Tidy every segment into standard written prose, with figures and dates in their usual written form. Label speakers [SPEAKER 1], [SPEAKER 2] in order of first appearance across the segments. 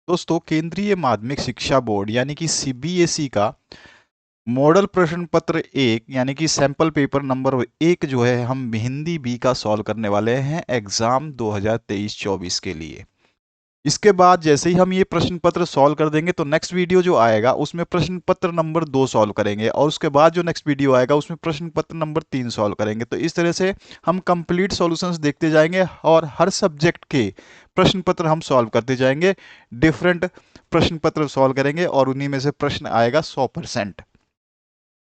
[SPEAKER 1] दोस्तों, केंद्रीय माध्यमिक शिक्षा बोर्ड यानी कि सीबीएसई का मॉडल प्रश्न पत्र एक यानी कि सैंपल पेपर नंबर एक जो है हम हिंदी बी का सॉल्व करने वाले हैं एग्जाम 2023-24 के लिए। इसके बाद जैसे ही हम ये प्रश्न पत्र सॉल्व कर देंगे तो नेक्स्ट वीडियो जो आएगा उसमें प्रश्न पत्र नंबर 2 सॉल्व करेंगे और उसके बाद जो नेक्स्ट वीडियो आएगा उसमें प्रश्न पत्र नंबर 3 सॉल्व करेंगे। तो इस तरह से हम कंप्लीट सॉल्यूशंस देखते जाएंगे और हर सब्जेक्ट के प्रश्न पत्र हम सॉल्व करते जाएंगे। डिफरेंट प्रश्न पत्र सॉल्व करेंगे और उन्हीं में से प्रश्न आएगा 100%।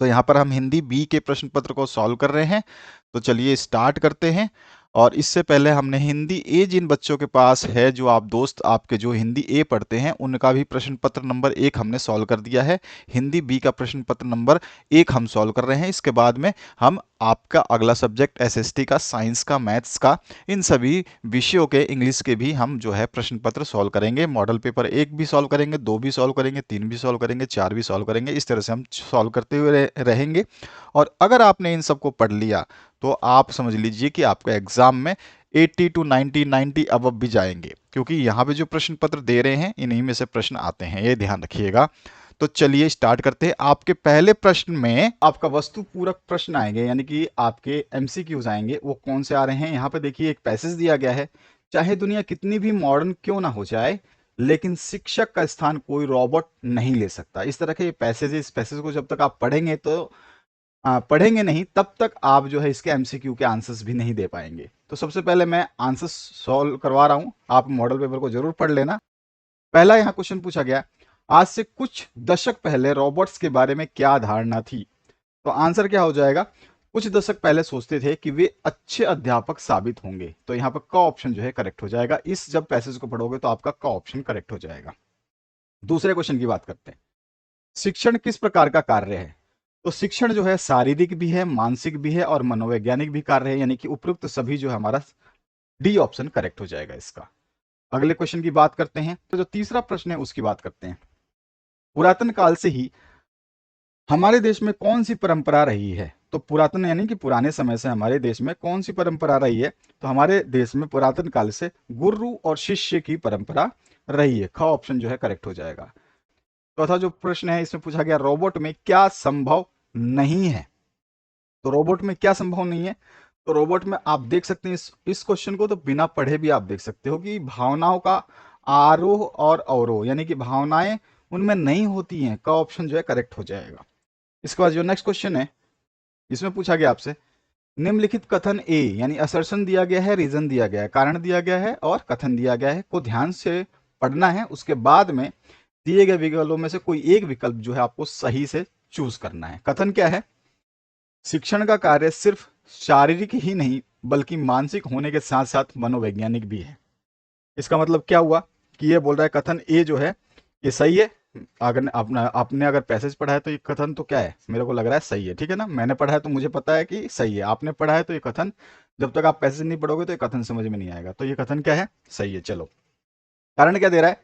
[SPEAKER 1] तो यहाँ पर हम हिंदी बी के प्रश्न पत्र को सॉल्व कर रहे हैं। तो चलिए स्टार्ट करते हैं। और इससे पहले हमने हिंदी ए जिन बच्चों के पास है, जो आप दोस्त आपके जो हिंदी ए पढ़ते हैं, उनका भी प्रश्न पत्र नंबर एक हमने सॉल्व कर दिया है। हिंदी बी का प्रश्न पत्र नंबर एक हम सॉल्व कर रहे हैं। इसके बाद में हम आपका अगला सब्जेक्ट एसएसटी का, साइंस का, मैथ्स का, इन सभी विषयों के, इंग्लिश के भी हम जो है प्रश्न पत्र सॉल्व करेंगे। मॉडल पेपर एक भी सॉल्व करेंगे, दो भी सॉल्व करेंगे, तीन भी सॉल्व करेंगे, चार भी सॉल्व करेंगे। इस तरह से हम सॉल्व करते हुए रहेंगे। और अगर आपने इन सबको पढ़ लिया तो आप समझ लीजिए कि आपका एग्जाम में 80 टू 90 अबव भी जाएंगे, क्योंकि यहाँ पे जो प्रश्न पत्र दे रहे हैं इन्हीं में से प्रश्न आते हैं, ये ध्यान रखिएगा। तो चलिए स्टार्ट करते हैं। आपके पहले प्रश्न में आपका वस्तु पूरक प्रश्न आएंगे, यानी कि आपके एमसीक्यूज आएंगे। वो कौन से आ रहे हैं? यहाँ पे देखिए एक पैसेज दिया गया है। चाहे दुनिया कितनी भी मॉडर्न क्यों ना हो जाए, लेकिन शिक्षक का स्थान कोई रोबोट नहीं ले सकता। इस तरह के पैसेज, इस पैसेज को जब तक आप पढ़ेंगे तो पढ़ेंगे नहीं, तब तक आप जो है इसके एमसीक्यू के आंसर्स भी नहीं दे पाएंगे। तो सबसे पहले मैं आंसर्स सॉल्व करवा रहा हूं, आप मॉडल पेपर को जरूर पढ़ लेना। पहला यहाँ क्वेश्चन पूछा गया, आज से कुछ दशक पहले रोबोट्स के बारे में क्या धारणा थी? तो आंसर क्या हो जाएगा? कुछ दशक पहले सोचते थे कि वे अच्छे अध्यापक साबित होंगे। तो यहाँ पर का ऑप्शन जो है करेक्ट हो जाएगा। इस जब पैसेज को पढ़ोगे तो आपका का ऑप्शन करेक्ट हो जाएगा। दूसरे क्वेश्चन की बात करते हैं। शिक्षण किस प्रकार का कार्य है? तो शिक्षण जो है शारीरिक भी है, मानसिक भी है और मनोवैज्ञानिक भी कार्य है, यानी कि उपयुक्त सभी जो है हमारा डी ऑप्शन करेक्ट हो जाएगा इसका। अगले क्वेश्चन की बात करते हैं। तो जो तीसरा प्रश्न है उसकी बात करते हैं। पुरातन काल से ही हमारे देश में कौन सी परंपरा रही है? तो पुरातन यानी कि पुराने समय से हमारे देश में कौन सी परंपरा रही है? तो हमारे देश में पुरातन काल से गुरु और शिष्य की परंपरा रही है। ख ऑप्शन जो है करेक्ट हो जाएगा। चौथा जो प्रश्न है इसमें पूछा गया, रोबोट में क्या संभव नहीं है? तो रोबोट में क्या संभव नहीं है? तो रोबोट में आप देख सकते हैं इस क्वेश्चन को तो बिना पढ़े भी आप देख सकते हो कि भावनाओं का आरोह और अवरोह, यानी कि भावनाएं उनमें नहीं होती हैं। का ऑप्शन जो है करेक्ट हो जाएगा। इसके बाद जो नेक्स्ट क्वेश्चन है इसमें पूछा गया आपसे, निम्नलिखित कथन ए यानी असर्शन दिया गया है, रीजन दिया गया है, कारण दिया गया है और कथन दिया गया है को ध्यान से पढ़ना है। उसके बाद में दिए गए विकल्पों में से कोई एक विकल्प जो है आपको सही से चूज करना है। कथन क्या है? शिक्षण का कार्य सिर्फ शारीरिक ही नहीं बल्कि मानसिक होने के साथ साथ मनोवैज्ञानिक भी है। इसका मतलब क्या हुआ कि ये बोल रहा है कथन ए जो है ये सही है। अगर आपने अगर पैसेज पढ़ा है तो ये कथन तो क्या है, मेरे को लग रहा है सही है। ठीक है ना, मैंने पढ़ा है तो मुझे पता है कि सही है। आपने पढ़ा है तो ये कथन, जब तक आप पैसेज नहीं पढ़ोगे तो ये कथन समझ में नहीं आएगा। तो ये कथन क्या है? सही है। चलो, कारण क्या दे रहा है,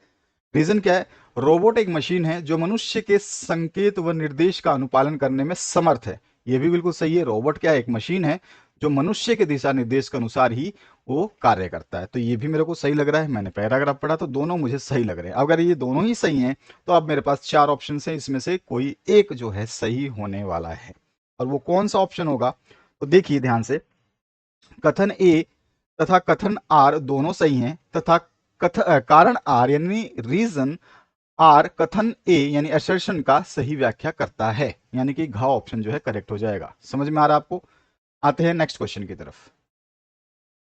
[SPEAKER 1] रीजन क्या है? रोबोट एक मशीन है जो मनुष्य के संकेत व निर्देश का अनुपालन करने में समर्थ है। यह भी बिल्कुल सही है। रोबोट क्या है? एक मशीन है जो मनुष्य के दिशा निर्देश के अनुसार ही वो कार्य करता है। तो ये भी मेरे को सही लग रहा है। मैंने पैराग्राफ पढ़ा तो दोनों मुझे सही लग रहे हैं। अगर ये दोनों ही सही हैं तो अब मेरे पास चार ऑप्शन है, इसमें से कोई एक जो है सही होने वाला है। और वो कौन सा ऑप्शन होगा? तो देखिए ध्यान से, कथन ए तथा कथन आर दोनों सही हैं, तथा कारण आर यानी रीजन आर कथन ए यानी असर्शन का सही व्याख्या करता है, यानी कि घ ऑप्शन जो है करेक्ट हो जाएगा। समझ में आ रहा है आपको? आते हैं नेक्स्ट क्वेश्चन की तरफ।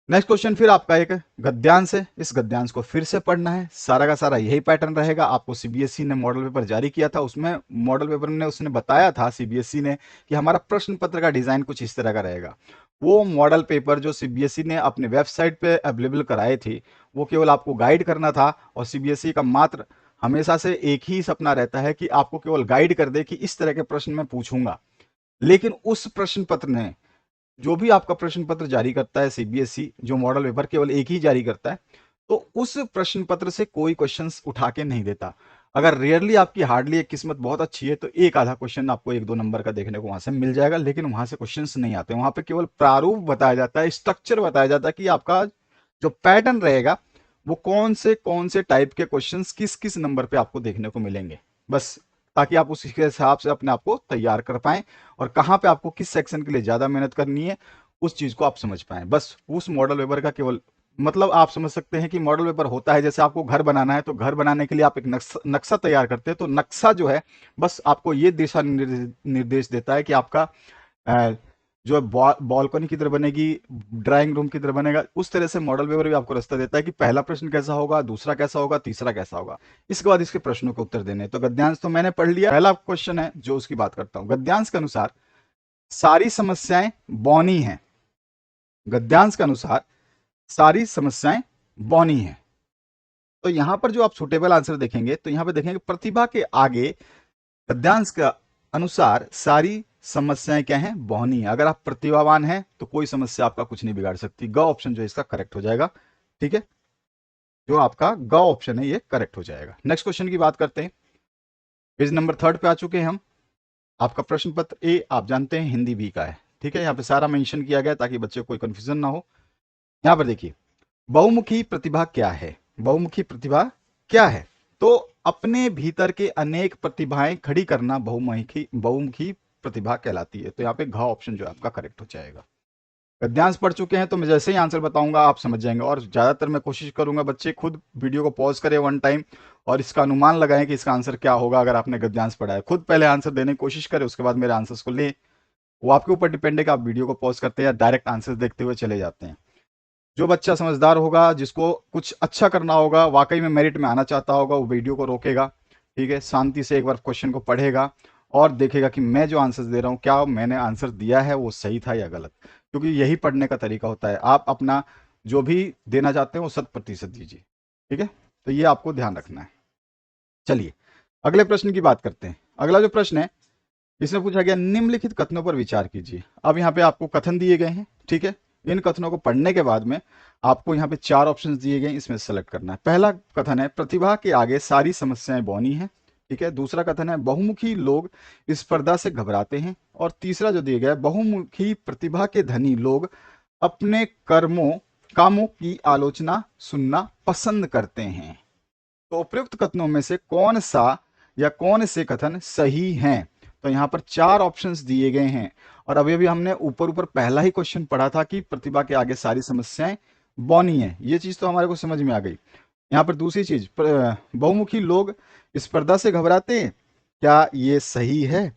[SPEAKER 1] नेक्स्ट क्वेश्चन फिर आपका एक गद्यांश है। इस गद्यांश को फिर से पढ़ना है। सारा का सारा यही पैटर्न रहेगा। आपको सीबीएसई ने मॉडल पेपर जारी किया था, उसमें मॉडल पेपर में उसने बताया था सीबीएसई ने कि हमारा प्रश्न पत्र का डिजाइन कुछ इस तरह का रहेगा। वो मॉडल पेपर जो सीबीएसई ने अपने वेबसाइट पे अवेलेबल कराए थे वो केवल आपको गाइड करना था, और सीबीएसई का मात्र हमेशा से एक ही सपना रहता है कि आपको केवल गाइड कर दे कि इस तरह के प्रश्न मैं पूछूंगा। लेकिन उस प्रश्न पत्र ने, जो भी आपका प्रश्न पत्र जारी करता है सीबीएसई, जो मॉडल पेपर केवल एक ही जारी करता है, तो उस प्रश्न पत्र से कोई क्वेश्चंस उठा के नहीं देता। अगर रेयरली आपकी हार्डली एक किस्मत बहुत अच्छी है तो एक आधा क्वेश्चन आपको एक दो नंबर का देखने को वहां से मिल जाएगा, लेकिन वहां से क्वेश्चंस नहीं आते। वहां पे केवल प्रारूप बताया जाता है, स्ट्रक्चर बताया जाता है कि आपका जो पैटर्न रहेगा वो कौन से टाइप के क्वेश्चंस किस किस नंबर पे आपको देखने को मिलेंगे, बस ताकि आप उसी के हिसाब से अपने आप को तैयार कर पाएं और कहाँ पे आपको किस सेक्शन के लिए ज़्यादा मेहनत करनी है उस चीज़ को आप समझ पाएं। बस उस मॉडल पेपर का केवल मतलब आप समझ सकते हैं कि मॉडल पेपर होता है जैसे आपको घर बनाना है तो घर बनाने के लिए आप एक नक्शा तैयार करते हैं, तो नक्शा जो है बस आपको ये दिशा निर्देश देता है कि आपका जो बालकनी की तरह बनेगी, ड्राइंग रूम की तरह बनेगा। उस तरह से मॉडल पेपर भी आपको रास्ता देता है कि पहला प्रश्न कैसा होगा, दूसरा कैसा होगा, तीसरा कैसा होगा। इसके बाद इसके प्रश्नों के उत्तर देने। तो गद्यांश तो मैंने पढ़ लिया, पहला क्वेश्चन है जो उसकी बात करता हूं। गद्यांश के अनुसार सारी समस्याएं बौनी हैं। गद्यांश के अनुसार सारी समस्याएं बौनी हैं। तो यहां पर जो आप सुटेबल आंसर देखेंगे तो यहां पर देखेंगे प्रतिभा के आगे गद्यांश का अनुसार सारी समस्याएं क्या हैं, बौनी है। अगर आप प्रतिभावान हैं तो कोई समस्या आपका कुछ नहीं बिगाड़ सकती। ग ऑप्शन जो है इसका करेक्ट हो जाएगा। ठीक है, जो आपका ग ऑप्शन है ये करेक्ट हो जाएगा। नेक्स्ट क्वेश्चन की बात करते हैं। पेज नंबर 3 पे आ चुके हैं हम। आपका प्रश्न पत्र ए आप जानते हैं हिंदी बी का है। ठीक है, यहाँ पे सारा मेंशन किया गया ताकि बच्चे को कोई कंफ्यूजन ना हो। यहाँ पर देखिए, बहुमुखी प्रतिभा क्या है। बहुमुखी प्रतिभा क्या है? तो अपने भीतर के अनेक प्रतिभाएं खड़ी करना बहुमुखी प्रतिभा कहलाती है। तो यहाँ पे घ ऑप्शन जो है आपका करेक्ट हो जाएगा। गद्यांश पढ़ चुके हैं तो मैं जैसे ही आंसर बताऊंगा आप समझ जाएंगे। और ज्यादातर मैं कोशिश करूंगा बच्चे खुद वीडियो को पॉज करें 1 टाइम और इसका अनुमान लगाएं कि इसका आंसर क्या होगा। अगर आपने गद्यांश पढ़ा है खुद पहले आंसर देने की कोशिश करें, उसके बाद मेरे आंसर्स को लें। वो आपके ऊपर डिपेंड है कि आप वीडियो को पॉज करते हैं या डायरेक्ट आंसर देखते हुए चले जाते हैं। जो बच्चा समझदार होगा, जिसको कुछ अच्छा करना होगा, वाकई में मेरिट में आना चाहता होगा, वो वीडियो को रोकेगा। ठीक है, शांति से एक बार क्वेश्चन को पढ़ेगा और देखेगा कि मैं जो आंसर दे रहा हूँ क्या मैंने आंसर दिया है वो सही था या गलत। क्योंकि यही पढ़ने का तरीका होता है। आप अपना जो भी देना चाहते हैं वो 100% दीजिए। ठीक है, तो ये आपको ध्यान रखना है। चलिए अगले प्रश्न की बात करते हैं। अगला जो प्रश्न है इसमें पूछा गया निम्नलिखित कथनों पर विचार कीजिए। अब यहाँ पे आपको कथन दिए गए हैं। ठीक है, इन कथनों को पढ़ने के बाद में आपको यहाँ पे 4 ऑप्शंस दिए गए, इसमें सेलेक्ट करना है। पहला कथन है प्रतिभा के आगे सारी समस्याएं बौनी हैं। ठीक है, दूसरा कथन है बहुमुखी लोग स्पर्धा से घबराते हैं। और तीसरा जो दिया गया है बहुमुखी प्रतिभा के धनी लोग अपने कामों की आलोचना सुनना पसंद करते हैं। तो उपयुक्त कथनों में से कौन सा या कौन से कथन सही हैं? तो यहाँ पर 4 ऑप्शंस दिए गए हैं। और अभी अभी हमने ऊपर ऊपर पहला ही क्वेश्चन पढ़ा था कि प्रतिभा के आगे सारी समस्याएं बौनी है। ये चीज तो हमारे को समझ में आ गई। यहाँ पर दूसरी चीज बहुमुखी लोग स्पर्धा से घबराते हैं, क्या ये सही है?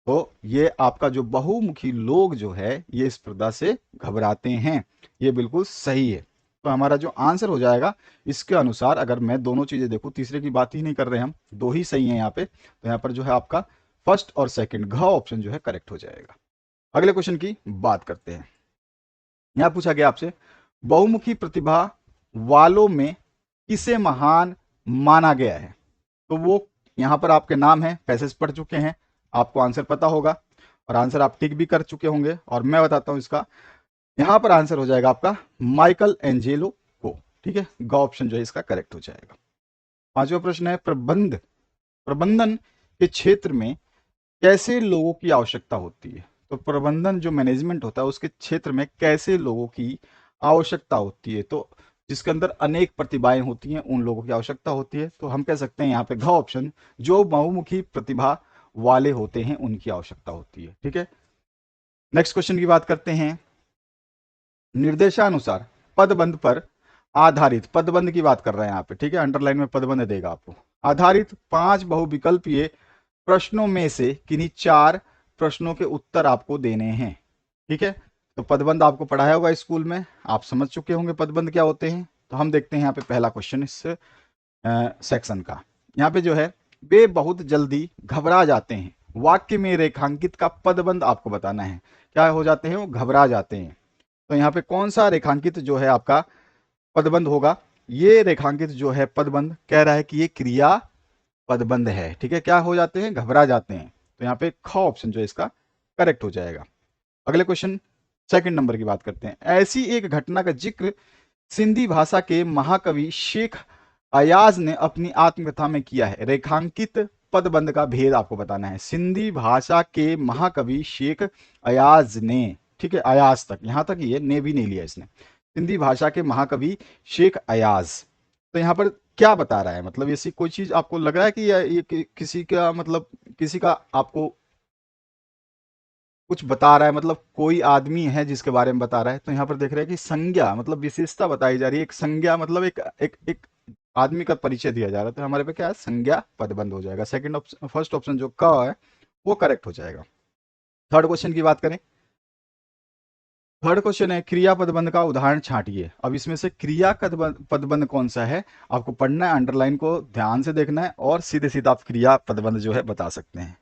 [SPEAKER 1] तो ये आपका जो बहुमुखी लोग जो है ये स्पर्धा से घबराते हैं, ये बिल्कुल सही है। तो हमारा जो आंसर हो जाएगा इसके अनुसार, अगर मैं दोनों चीजें देखूं, तीसरे की बात ही नहीं कर रहे हम, दो ही सही है यहाँ पे, तो यहाँ पर जो है आपका फर्स्ट और सेकंड घ ऑप्शन जो है करेक्ट हो जाएगा। अगले क्वेश्चन की बात करते हैं। यहां पूछा गया आपसे बहुमुखी प्रतिभा वालों में किसे महान माना गया है। तो वो यहां पर आपके नाम है, पैसेज पढ़ चुके हैं, आपको आंसर पता होगा और आंसर आप टिक भी कर चुके होंगे। और मैं बताता हूं इसका, यहां पर आंसर हो जाएगा आपका माइकल एंजेलो को। ठीक है, ग ऑप्शन जो है इसका करेक्ट हो जाएगा। पांचवा प्रश्न है प्रबंधन के क्षेत्र में कैसे लोगों की आवश्यकता होती है। तो प्रबंधन जो मैनेजमेंट होता है उसके क्षेत्र में कैसे लोगों की आवश्यकता होती है। तो जिसके अंदर अनेक प्रतिभाएं होती हैं उन लोगों की आवश्यकता होती है। तो हम कह सकते हैं यहाँ पे घ ऑप्शन जो बहुमुखी प्रतिभा वाले होते हैं उनकी आवश्यकता होती है। ठीक है, नेक्स्ट क्वेश्चन की बात करते हैं। निर्देशानुसार पदबंध पर आधारित, पदबंध की बात कर रहे हैं यहाँ पे। ठीक है, अंडरलाइन में पदबंध देगा आपको। आधारित 5 बहुविकल्पीय प्रश्नों में से किन्हीं 4 प्रश्नों के उत्तर आपको देने हैं। ठीक है, तो पदबंध आपको पढ़ाया होगा स्कूल में, आप समझ चुके होंगे पदबंध क्या होते हैं। तो हम देखते हैं यहाँ पे पहला क्वेश्चन इस सेक्शन का। यहाँ पे जो है वे बहुत जल्दी घबरा जाते हैं। वाक्य में रेखांकित का पदबंध आपको बताना है। क्या हो जाते हैं? वो घबरा जाते हैं। तो यहाँ पे कौन सा रेखांकित जो है आपका पदबंध होगा? ये रेखांकित जो है पदबंध कह रहा है कि ये क्रिया पदबंध है। ठीक है, क्या हो जाते हैं? घबरा जाते हैं। तो यहाँ पे ख ऑप्शन जो है इसका करेक्ट हो जाएगा। अगले क्वेश्चन सेकंड नंबर की बात करते हैं। ऐसी एक घटना का जिक्र सिंधी भाषा के महाकवि शेख अयाज ने अपनी आत्मकथा में किया है। रेखांकित पदबंध का भेद आपको बताना है। सिंधी भाषा के महाकवि शेख अयाज ने, ठीक है, अयाज तक, यहां तक ये ने भी नहीं लिया इसने। सिंधी भाषा के महाकवि शेख अयाज, तो यहाँ पर क्या बता रहा है, मतलब ऐसी कोई चीज आपको लग रहा है कि ये किसी का मतलब किसी का आपको कुछ बता रहा है, मतलब कोई आदमी है जिसके बारे में बता रहा है। तो यहाँ पर देख रहे हैं कि संज्ञा मतलब विशेषता बताई जा रही है, एक संज्ञा मतलब एक आदमी का परिचय दिया जा रहा है। तो हमारे पे क्या है, संज्ञा पदबंध हो जाएगा। सेकंड ऑप्शन, फर्स्ट ऑप्शन जो क है वो करेक्ट हो जाएगा। थर्ड क्वेश्चन की बात करें, थर्ड क्वेश्चन है क्रिया पदबंध का उदाहरण छांटिए। अब इसमें से क्रिया पदबंध कौन सा है आपको पढ़ना है, अंडरलाइन को ध्यान से देखना है और सीधे सीधे आप क्रिया पदबंध जो है बता सकते हैं।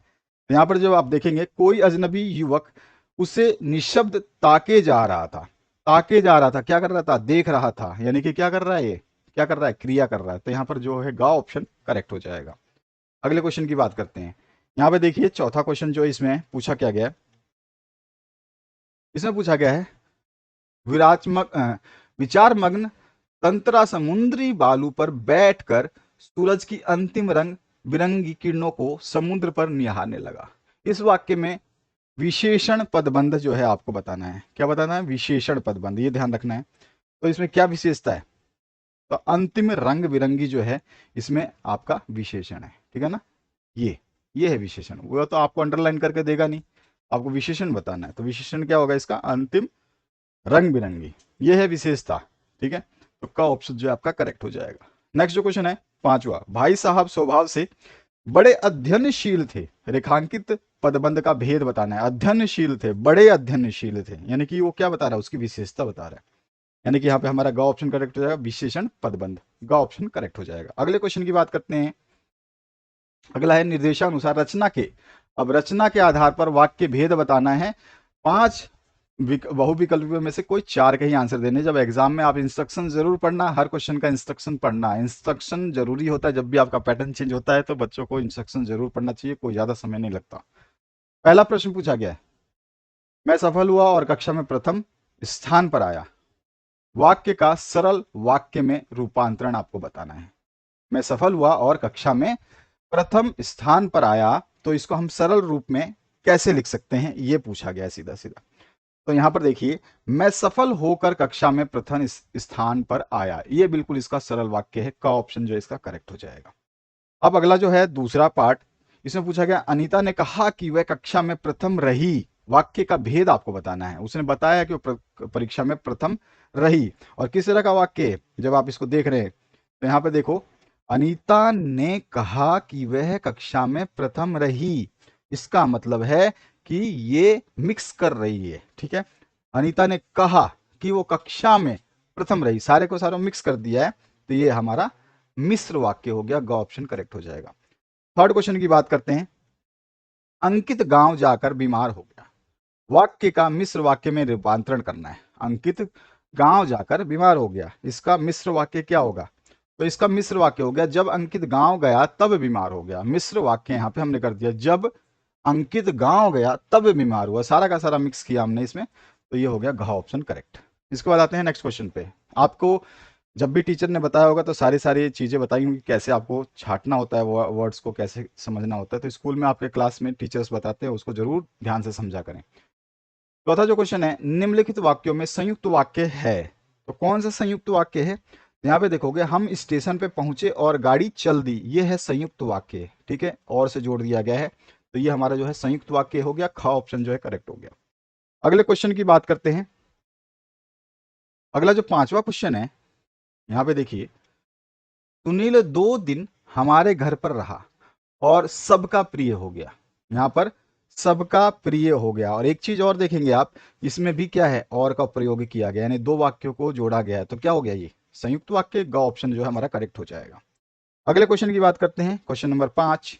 [SPEAKER 1] तो यहाँ पर जब आप देखेंगे कोई अजनबी युवक उसे निशब्द ताके जा रहा था, ताके जा रहा था क्या कर रहा था, देख रहा था, यानी कि क्या कर रहा है, ये क्या कर रहा है, क्रिया कर रहा है। तो यहाँ पर जो है गा ऑप्शन करेक्ट हो जाएगा। अगले क्वेश्चन की बात करते हैं। यहाँ पे देखिए चौथा क्वेश्चन जो इसमें पूछा क्या गया है, इसमें पूछा गया है विराजमग विचार मग्न तंत्रा समुद्री बालू पर बैठकर सूरज की अंतिम रंग बिरंगी किरणों को समुद्र पर निहारने लगा। इस वाक्य में विशेषण पदबंध जो है आपको बताना है। क्या बताना है, विशेषण पदबंध, ये ध्यान रखना है। तो इसमें क्या विशेषता है, तो अंतिम रंग बिरंगी जो है इसमें आपका विशेषण है, ठीक है ना। ये है विशेषण, वो तो आपको अंडरलाइन करके देगा नहीं, आपको विशेषण बताना है। तो विशेषण क्या होगा इसका, अंतिम रंग बिरंगी, ये है विशेषता, ठीक है। तो का ऑप्शन जो है आपका करेक्ट हो जाएगा। नेक्स्ट जो क्वेश्चन है पांचवा, भाई साहब स्वभाव से बड़े अध्ययनशील थे, रेखांकित पदबंध का भेद बताना है। अध्ययनशील थे, बड़े अध्ययनशील थे, यानी कि वो क्या बता रहा है, उसकी विशेषता बता रहा है। यानी कि यहाँ पे हमारा ग ऑप्शन करेक्ट हो जाएगा, विशेषण पदबंध, ग ऑप्शन करेक्ट हो जाएगा। अगले क्वेश्चन की बात करते हैं। अगला है निर्देशानुसार रचना के, अब रचना के आधार पर वाक्य भेद बताना है। पांच बहुविकल्पियों में से कोई चार के ही आंसर देने। जब एग्जाम में आप इंस्ट्रक्शन जरूर पढ़ना, हर क्वेश्चन का इंस्ट्रक्शन पढ़ना, इंस्ट्रक्शन जरूरी होता है। जब भी आपका पैटर्न चेंज होता है तो बच्चों को इंस्ट्रक्शन जरूर पढ़ना चाहिए, कोई ज्यादा समय नहीं लगता। पहला प्रश्न पूछा गया है, मैं सफल हुआ और कक्षा में प्रथम स्थान पर आया। वाक्य का सरल वाक्य में रूपांतरण आपको बताना है। मैं सफल हुआ और कक्षा में प्रथम स्थान पर आया, तो इसको हम सरल रूप में कैसे लिख सकते हैं, ये पूछा गया सीधा सीधा। तो यहां पर देखिए, मैं सफल होकर कक्षा में प्रथम स्थान पर आया, ये बिल्कुल इसका सरल वाक्य है, का ऑप्शन जो है इसका करेक्ट हो जाएगा। अब अगला जो है दूसरा पार्ट, इसमें पूछा गया अनीता ने कहा कि वह कक्षा में प्रथम रही। वाक्य का भेद आपको बताना है। उसने बताया कि वो परीक्षा में प्रथम रही, और किस तरह का वाक्य है जब आप इसको देख रहे हैं। तो यहाँ पे देखो, अनीता ने कहा कि वह कक्षा में प्रथम रही, इसका मतलब है कि ये मिक्स कर रही है, ठीक है। अनीता ने कहा कि वो कक्षा में प्रथम रही, सारे को सारा मिक्स कर दिया है, तो ये हमारा मिश्र वाक्य हो गया, ग ऑप्शन करेक्ट हो जाएगा। थर्ड क्वेश्चन की बात करते हैं। अंकित गांव जाकर बीमार हो गया, वाक्य का मिश्र वाक्य में रूपांतरण करना है। अंकित गांव जाकर बीमार हो गया, इसका मिश्र वाक्य क्या होगा, तो इसका मिश्र वाक्य हो गया जब अंकित गांव गया तब बीमार हो गया। मिश्र वाक्य यहां पे हमने कर दिया, जब अंकित गांव गया तब बीमार हुआ, सारा का सारा मिक्स किया हमने इसमें, तो ये हो गया घ ऑप्शन करेक्ट। इसके बाद आते हैं नेक्स्ट क्वेश्चन पे। आपको जब भी टीचर ने बताया होगा तो सारी सारी चीज़ें बताई होंगी, कैसे आपको छाटना होता है, वर्ड्स को कैसे समझना होता है। तो स्कूल में आपके क्लास में टीचर्स बताते हैं, उसको जरूर ध्यान से समझा करें। चौथा जो क्वेश्चन है, निम्नलिखित वाक्यों में संयुक्त वाक्य है, तो कौन सा संयुक्त वाक्य है। यहाँ पे देखोगे, हम स्टेशन पे पहुंचे और गाड़ी चल दी, ये है संयुक्त वाक्य, ठीक है, और से जोड़ दिया गया है, तो ये हमारा जो है संयुक्त वाक्य हो गया, ख ऑप्शन जो है करेक्ट हो गया। अगले क्वेश्चन की बात करते हैं। अगला जो पांचवा क्वेश्चन है, यहाँ पे देखिए, सुनील 2 दिन हमारे घर पर रहा और सबका प्रिय हो गया। यहाँ पर सबका प्रिय हो गया, और एक चीज और देखेंगे आप, इसमें भी क्या है, और का प्रयोग किया गया, यानी दो वाक्यों को जोड़ा गया है, तो क्या हो गया, ये संयुक्त वाक्य, ग ऑप्शन जो है हमारा करेक्ट हो जाएगा। अगले क्वेश्चन की बात करते हैं, क्वेश्चन नंबर 5।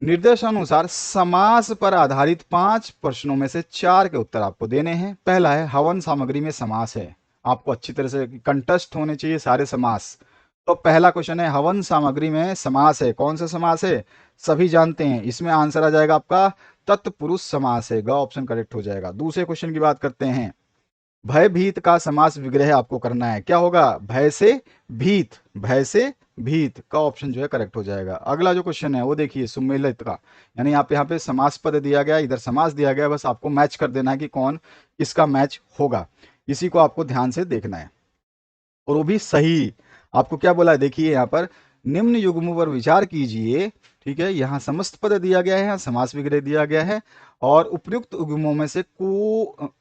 [SPEAKER 1] निर्देशानुसार समास पर आधारित 5 प्रश्नों में से 4 के उत्तर आपको देने हैं। पहला है हवन सामग्री में समास है, आपको अच्छी तरह से कंठस्थ होने चाहिए सारे समास। तो पहला क्वेश्चन है हवन सामग्री में समास है, कौन सा समास है, सभी जानते हैं, इसमें आंसर आ जाएगा आपका तत्पुरुष समास है, ग ऑप्शन करेक्ट हो जाएगा। दूसरे क्वेश्चन की बात करते हैं, भयभीत का समास विग्रह आपको करना है, क्या होगा, भय से भीत, भय से भीत, का ऑप्शन जो है करेक्ट हो जाएगा। अगला जो क्वेश्चन है वो देखिए, सुमेलित का, यानी आप यहाँ पे समास पद दिया गया, इधर समास दिया गया, बस आपको मैच कर देना है कि कौन इसका मैच होगा, इसी को आपको ध्यान से देखना है, और वो भी सही।
[SPEAKER 2] आपको क्या बोला है, देखिए यहाँ पर निम्न युग्मों पर विचार कीजिए, ठीक है। यहाँ समस्त पद दिया गया है, यहाँ समास विग्रह दिया गया है, और उपयुक्त युग्मों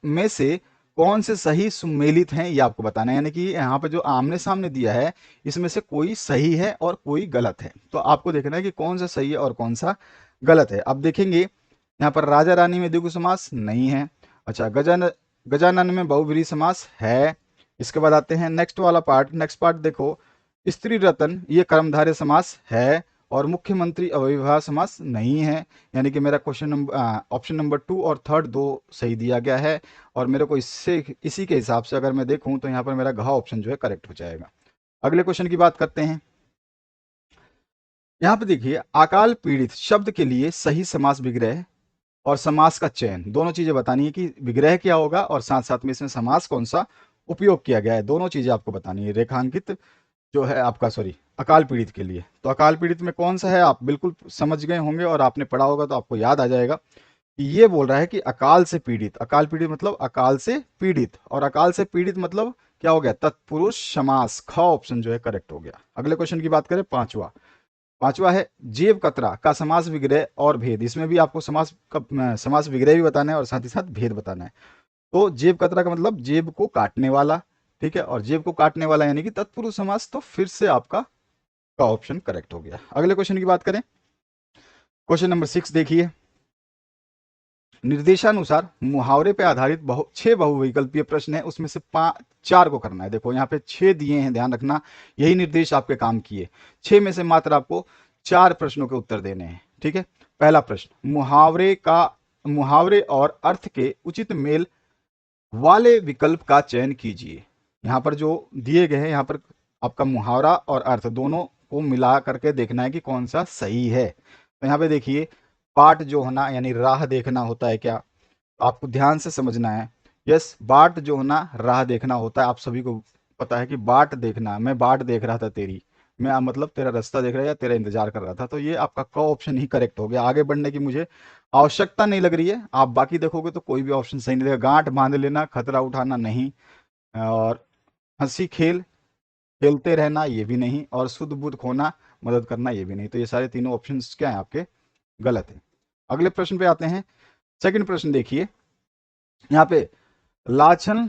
[SPEAKER 2] में से कौन से सही सुमेलित हैं ये आपको बताना है। यानी कि यहाँ पर जो आमने सामने दिया है इसमें से कोई सही है और कोई गलत है, तो आपको देखना है कि कौन सा सही है और कौन सा गलत है। अब देखेंगे यहाँ पर राजा रानी में द्विगु समास नहीं है। अच्छा, गजानन में बहुब्रीहि समास है। इसके बाद आते हैं नेक्स्ट वाला पार्ट, नेक्स्ट पार्ट देखो, स्त्री रतन ये कर्मधारय समास है, और मुख्यमंत्री अव्ययभाव समास नहीं है। यानी कि मेरा क्वेश्चन नंबर ऑप्शन नंबर 2 और थर्ड 2 सही दिया गया है, और मेरे को इसी के हिसाब से अगर मैं देखूं तो यहाँ पर मेरा घ ऑप्शन जो है करेक्ट हो जाएगा। अगले क्वेश्चन की बात करते हैं। यहाँ पे देखिए, अकाल पीड़ित शब्द के लिए सही समास विग्रह और समास का चयन, दोनों चीजें बतानी है कि विग्रह क्या होगा और साथ साथ में इसमें समास कौन सा उपयोग किया गया है, दोनों चीजें आपको बतानी है। रेखांकित जो है आपका, सॉरी, अकाल पीड़ित के लिए, तो अकाल पीड़ित में कौन सा है आप बिल्कुल समझ गए होंगे, और आपने पढ़ा होगा तो आपको याद आ जाएगा कि ये बोल रहा है कि अकाल से पीड़ित, अकाल पीड़ित मतलब अकाल से पीड़ित, और अकाल से पीड़ित मतलब क्या हो गया, तत्पुरुष समास। ख ऑप्शन जो है करेक्ट हो गया। अगले क्वेश्चन की बात करें, पांचवा पांचवा है जेब कतरा का समास विग्रह और भेद। इसमें भी आपको समास विग्रह भी बताना है और साथ ही साथ भेद बताना है। तो जेब कतरा का मतलब जेब को काटने वाला, ठीक है, और जेब को काटने वाला यानी कि तत्पुरुष समास, तो फिर से आपका का ऑप्शन करेक्ट हो गया। अगले क्वेश्चन की बात करें, क्वेश्चन नंबर 6 देखिए, निर्देशानुसार मुहावरे पे आधारित 6 बहुविकल्पीय प्रश्न है, उसमें से 4 को करना है। देखो यहाँ पे 6 दिए हैं, ध्यान रखना, यही निर्देश आपके काम किए। 6 में से मात्र आपको 4 प्रश्नों के उत्तर देने हैं, ठीक है। पहला प्रश्न, मुहावरे और अर्थ के उचित मेल वाले विकल्प का चयन कीजिए। यहाँ पर जो दिए गए हैं, यहाँ पर आपका मुहावरा और अर्थ दोनों को मिला करके देखना है कि कौन सा सही है। तो यहाँ पे देखिए, पाठ जो होना यानी राह देखना होता है क्या, आपको ध्यान से समझना है। यस, बाट जो होना राह देखना होता है, आप सभी को पता है कि बाट देखना, मैं बाट देख रहा था तेरी, मैं मतलब तेरा रास्ता देख रहा या तेरा इंतजार कर रहा था, तो ये आपका क ऑप्शन ही करेक्ट हो गया। आगे बढ़ने की मुझे आवश्यकता नहीं लग रही है, आप बाकी देखोगे तो कोई भी ऑप्शन सही नहीं लगेगा। गांठ बांध लेना, खतरा उठाना नहीं, और हंसी खेलते रहना ये भी नहीं, और शुद्ध बुद्ध खोना मदद करना ये भी नहीं, तो ये सारे तीनों ऑप्शन क्या है आपके, गलत है। अगले प्रश्न पे आते हैं। सेकंड प्रश्न देखिए, यहाँ पे लाछन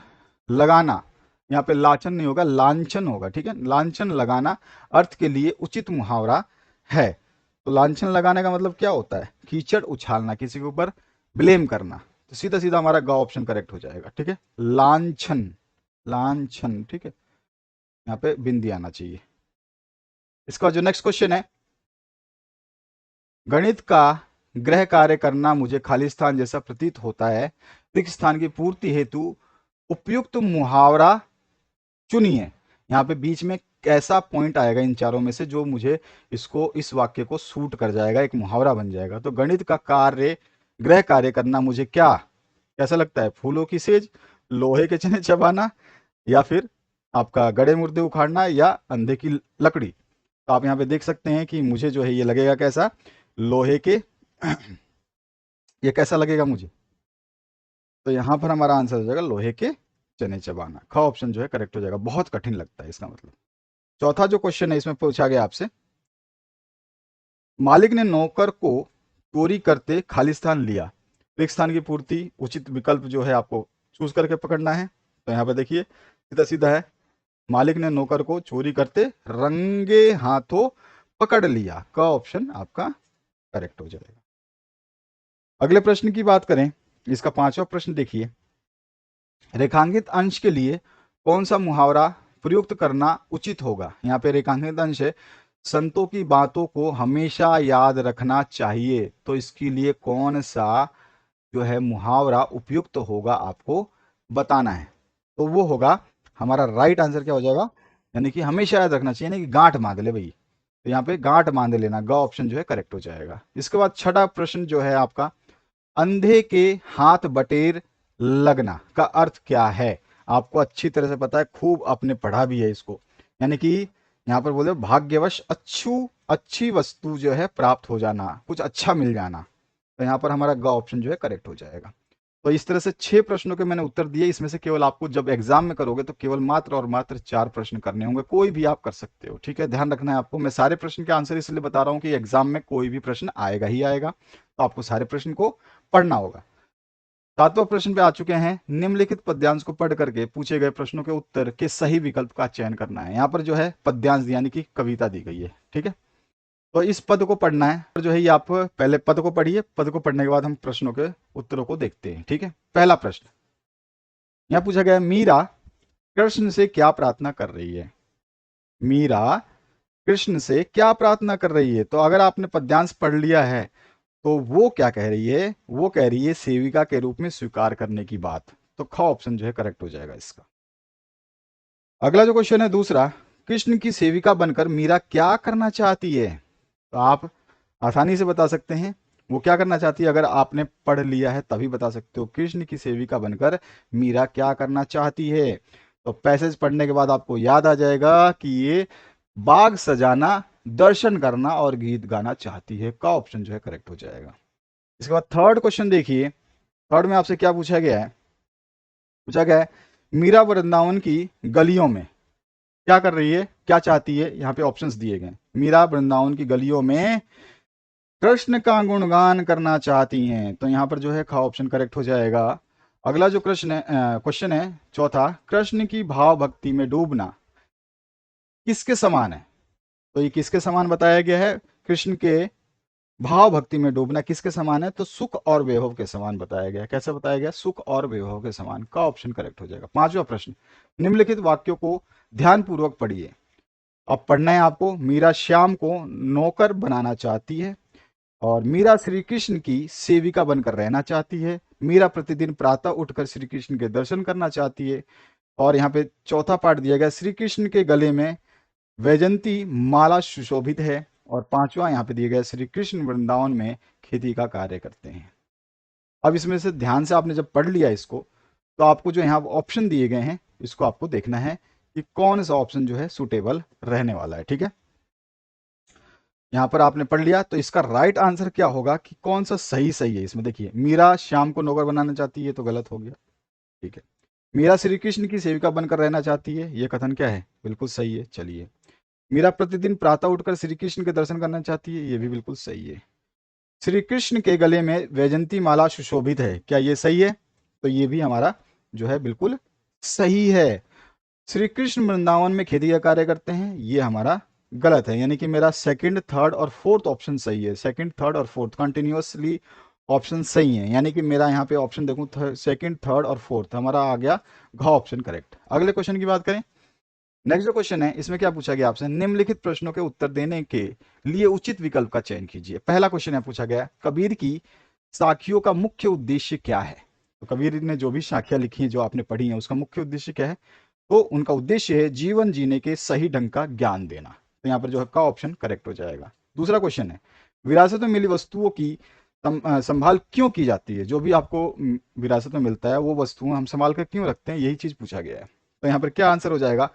[SPEAKER 2] लगाना, यहाँ पे लाछन नहीं होगा, लांछन होगा, ठीक है। लांछन लगाना अर्थ के लिए उचित मुहावरा है। तो लांछन लगाने का मतलब क्या होता है, कीचड़ उछालना, किसी के ऊपर ब्लेम करना, तो सीधा सीधा हमारा ग ऑप्शन करेक्ट हो जाएगा, ठीक है। लांछन, लांछन, ठीक है, यहाँ पे बिंदी आना चाहिए। इसका जो नेक्स्ट क्वेश्चन है, गणित का गृह कार्य करना मुझे खाली स्थान जैसा प्रतीत होता है, रिक्त स्थान की पूर्ति हेतु उपयुक्त मुहावरा चुनिए। यहाँ पे बीच में कैसा पॉइंट आएगा इन चारों में से जो मुझे इस वाक्य को सूट कर जाएगा, एक मुहावरा बन जाएगा। तो गणित का गृह कार्य करना मुझे क्या कैसा लगता है, फूलों की सेज, लोहे के चने चबाना, या फिर आपका गड़े मुर्दे उखाड़ना, या अंधे की लकड़ी। तो आप यहाँ पे देख सकते हैं कि मुझे जो है ये लगेगा कैसा, लोहे के ये कैसा लगेगा मुझे, तो यहाँ पर हमारा आंसर हो जाएगा लोहे के चने चबाना। ख ऑप्शन जो है करेक्ट हो जाएगा। बहुत कठिन लगता है इसका मतलब। चौथा जो क्वेश्चन है इसमें पूछा गया आपसे, मालिक ने नौकर को चोरी करते खालिस्तान लिया, रिक्त स्थान की पूर्ति उचित विकल्प जो है आपको चूज करके पकड़ना है। तो यहाँ पे देखिए सीधा सीधा है, मालिक ने नौकर को चोरी करते रंगे हाथों पकड़ लिया, का ऑप्शन आपका करेक्ट हो जाएगा। अगले प्रश्न की बात करें, इसका पांचवा प्रश्न देखिए, रेखांकित अंश के लिए कौन सा मुहावरा प्रयुक्त करना उचित होगा। यहाँ पे रेखांकित अंश है, संतों की बातों को हमेशा याद रखना चाहिए, तो इसके लिए कौन सा जो है मुहावरा उपयुक्त होगा आपको बताना है। तो वो होगा हमारा राइट आंसर क्या हो जाएगा, यानी कि हमेशा याद रखना चाहिए, यानी कि गांठ बांध ले भाई, तो यहाँ पे गांठ बांध लेना, ग ऑप्शन जो है करेक्ट हो जाएगा। इसके बाद छठा प्रश्न जो है आपका, अंधे के हाथ बटेर लगना का अर्थ क्या है। आपको अच्छी तरह से पता है, खूब आपने पढ़ा भी है इसको, यानी कि यहाँ पर बोले भाग्यवश अच्छी वस्तु जो है प्राप्त हो जाना, कुछ अच्छा मिल जाना, तो यहाँ पर हमारा ग ऑप्शन जो है करेक्ट हो जाएगा। तो इस तरह से 6 प्रश्नों के मैंने उत्तर दिए। इसमें से केवल आपको जब एग्जाम में करोगे तो केवल मात्र और मात्र 4 प्रश्न करने होंगे। कोई भी आप कर सकते हो, ठीक है, ध्यान रखना है आपको। मैं सारे प्रश्न के आंसर इसलिए बता रहा हूं कि एग्जाम में कोई भी प्रश्न आएगा ही आएगा, तो आपको सारे प्रश्न को पढ़ना होगा। 7वां प्रश्न पे आ चुके हैं। निम्नलिखित पद्यांश को पढ़ करके पूछे गए प्रश्नों के उत्तर के सही विकल्प का चयन करना है। यहाँ पर जो है पद्यांश यानी कि कविता दी गई है, ठीक है। तो इस पद को पढ़ना है, और जो है ये आप पहले पद को पढ़िए, पद को पढ़ने के बाद हम प्रश्नों के उत्तरों को देखते हैं, ठीक है। पहला प्रश्न यहाँ पूछा गया, मीरा कृष्ण से क्या प्रार्थना कर रही है। मीरा कृष्ण से क्या प्रार्थना कर रही है। तो अगर आपने पद्यांश पढ़ लिया है तो वो क्या कह रही है, वो कह रही है सेविका के रूप में स्वीकार करने की बात। तो ख ऑप्शन जो है करेक्ट हो जाएगा इसका। अगला जो क्वेश्चन है दूसरा, कृष्ण की सेविका बनकर मीरा क्या करना चाहती है। तो आप आसानी से बता सकते हैं वो क्या करना चाहती है। अगर आपने पढ़ लिया है तभी बता सकते हो। कृष्ण की सेविका बनकर मीरा क्या करना चाहती है। तो पैसेज पढ़ने के बाद आपको याद आ जाएगा कि ये बाग सजाना, दर्शन करना और गीत गाना चाहती है। का ऑप्शन जो है करेक्ट हो जाएगा। इसके बाद थर्ड क्वेश्चन देखिए। थर्ड में आपसे क्या पूछा गया है, पूछा गया है मीरा वृंदावन की गलियों में क्या कर रही है, क्या चाहती है। यहाँ पे ऑप्शंस दिए गए। मीरा वृंदावन की गलियों में कृष्ण का गुणगान करना चाहती हैं। तो यहाँ पर जो है खा ऑप्शन करेक्ट हो जाएगा। अगला जो क्वेश्चन है चौथा, कृष्ण की भाव भक्ति में डूबना किसके समान है। तो ये किसके समान बताया गया है, कृष्ण के भाव भक्ति में डूबना किसके समान है। तो सुख और वैभव के समान बताया गया है। कैसे बताया गया, सुख और वैभव के समान। का ऑप्शन करेक्ट हो जाएगा। पांचवा प्रश्न, निम्नलिखित वाक्यों को ध्यानपूर्वक पढ़िए। अब पढ़ना है आपको। मीरा श्याम को नौकर बनाना चाहती है, और मीरा श्री कृष्ण की सेविका बनकर रहना चाहती है। मीरा प्रतिदिन प्रातः उठकर श्री कृष्ण के दर्शन करना चाहती है। और यहाँ पे चौथा पार्ट दिया गया, श्री कृष्ण के गले में वैजंती माला सुशोभित है। और पांचवा यहाँ पे दिया गया, श्री कृष्ण वृंदावन में खेती का कार्य करते हैं। अब इसमें से ध्यान से आपने जब पढ़ लिया इसको, तो आपको जो यहाँ ऑप्शन दिए गए हैं इसको आपको देखना है कि कौन सा ऑप्शन जो है सुटेबल रहने वाला है, ठीक है। यहाँ पर आपने पढ़ लिया तो इसका राइट आंसर क्या होगा कि कौन सा सही सही है। इसमें देखिए, मीरा श्याम को नौकर बनाना चाहती है तो गलत हो गया, ठीक है। मीरा श्री कृष्ण की सेविका बनकर रहना चाहती है, ये कथन क्या है, बिल्कुल सही है। चलिए, मीरा प्रतिदिन प्रातः उठकर श्री कृष्ण के दर्शन करना चाहती है, ये भी बिल्कुल सही है। श्री कृष्ण के गले में वैजंती माला सुशोभित है, क्या ये सही है। तो ये भी हमारा जो है बिल्कुल सही है। श्री कृष्ण वृंदावन में खेती का कार्य करते हैं, ये हमारा गलत है। यानी कि मेरा सेकंड, थर्ड और फोर्थ ऑप्शन सही है। सेकंड, थर्ड और फोर्थ कंटिन्यूअसली ऑप्शन सही है। यानी कि मेरा यहाँ पे ऑप्शन देखूं सेकंड, थर्ड और फोर्थ, हमारा आ गया घ ऑप्शन करेक्ट। अगले क्वेश्चन की बात करें। नेक्स्ट जो क्वेश्चन है इसमें क्या पूछा गया आपसे, निम्नलिखित प्रश्नों के उत्तर देने के लिए उचित विकल्प का चयन कीजिए। पहला क्वेश्चन है पूछा गया, कबीर की साखियों का मुख्य उद्देश्य क्या है। तो कबीर ने जो भी साखियां लिखी हैं, जो आपने पढ़ी हैं, उसका मुख्य उद्देश्य क्या है। तो उनका उद्देश्य है जीवन जीने के सही ढंग का ज्ञान देना। तो यहाँ पर जो है का ऑप्शन करेक्ट हो जाएगा। दूसरा क्वेश्चन है, विरासत में मिली वस्तुओं की संभाल क्यों की जाती है। जो भी आपको विरासत में मिलता है वो वस्तुएं हम संभाल कर क्यों रखते हैं, यही चीज पूछा गया है। तो यहाँ पर क्या आंसर हो जाएगा,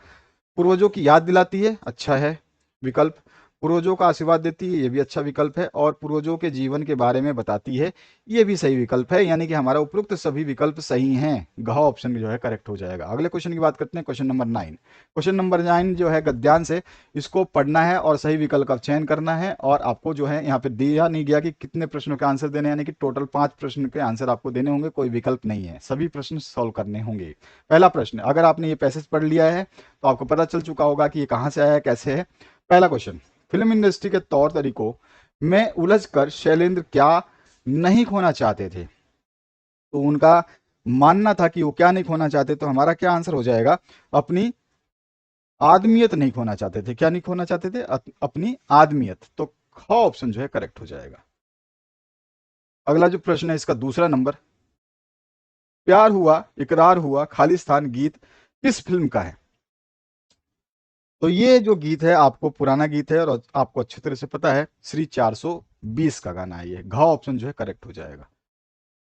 [SPEAKER 2] पूर्वजों की याद दिलाती है, अच्छा है विकल्प। पूर्वजों का आशीर्वाद देती है, ये भी अच्छा विकल्प है। और पूर्वजों के जीवन के बारे में बताती है, ये भी सही विकल्प है। यानी कि हमारा उपरोक्त सभी विकल्प सही हैं। घ ऑप्शन जो है करेक्ट हो जाएगा। अगले क्वेश्चन की बात करते हैं, क्वेश्चन नंबर 9। क्वेश्चन नंबर 9 जो है गद्यांश है, इसको पढ़ना है और सही विकल्प का चयन करना है। और आपको जो है यहाँ पे दिया नहीं गया कि कितने प्रश्नों के आंसर देने, यानी कि टोटल 5 प्रश्न के आंसर आपको देने होंगे, कोई विकल्प नहीं है, सभी प्रश्न सॉल्व करने होंगे। पहला प्रश्न, अगर आपने ये पैसेज पढ़ लिया है तो आपको पता चल चुका होगा कि ये कहाँ से आया है, कैसे है। पहला क्वेश्चन, फिल्म इंडस्ट्री के तौर तरीकों में उलझकर शैलेंद्र क्या नहीं खोना चाहते थे। तो उनका मानना था कि वो क्या नहीं खोना चाहते। तो हमारा क्या आंसर हो जाएगा, अपनी आदमियत नहीं खोना चाहते थे। क्या नहीं खोना चाहते थे, अपनी आदमियत। तो ख ऑप्शन जो है करेक्ट हो जाएगा। अगला जो प्रश्न है इसका दूसरा नंबर, प्यार हुआ इकरार हुआ खालिस्तान गीत किस फिल्म का है। तो ये जो गीत है आपको पुराना गीत है और आपको अच्छी तरह से पता है, श्री 420 का गाना है ये। घ ऑप्शन जो है करेक्ट हो जाएगा।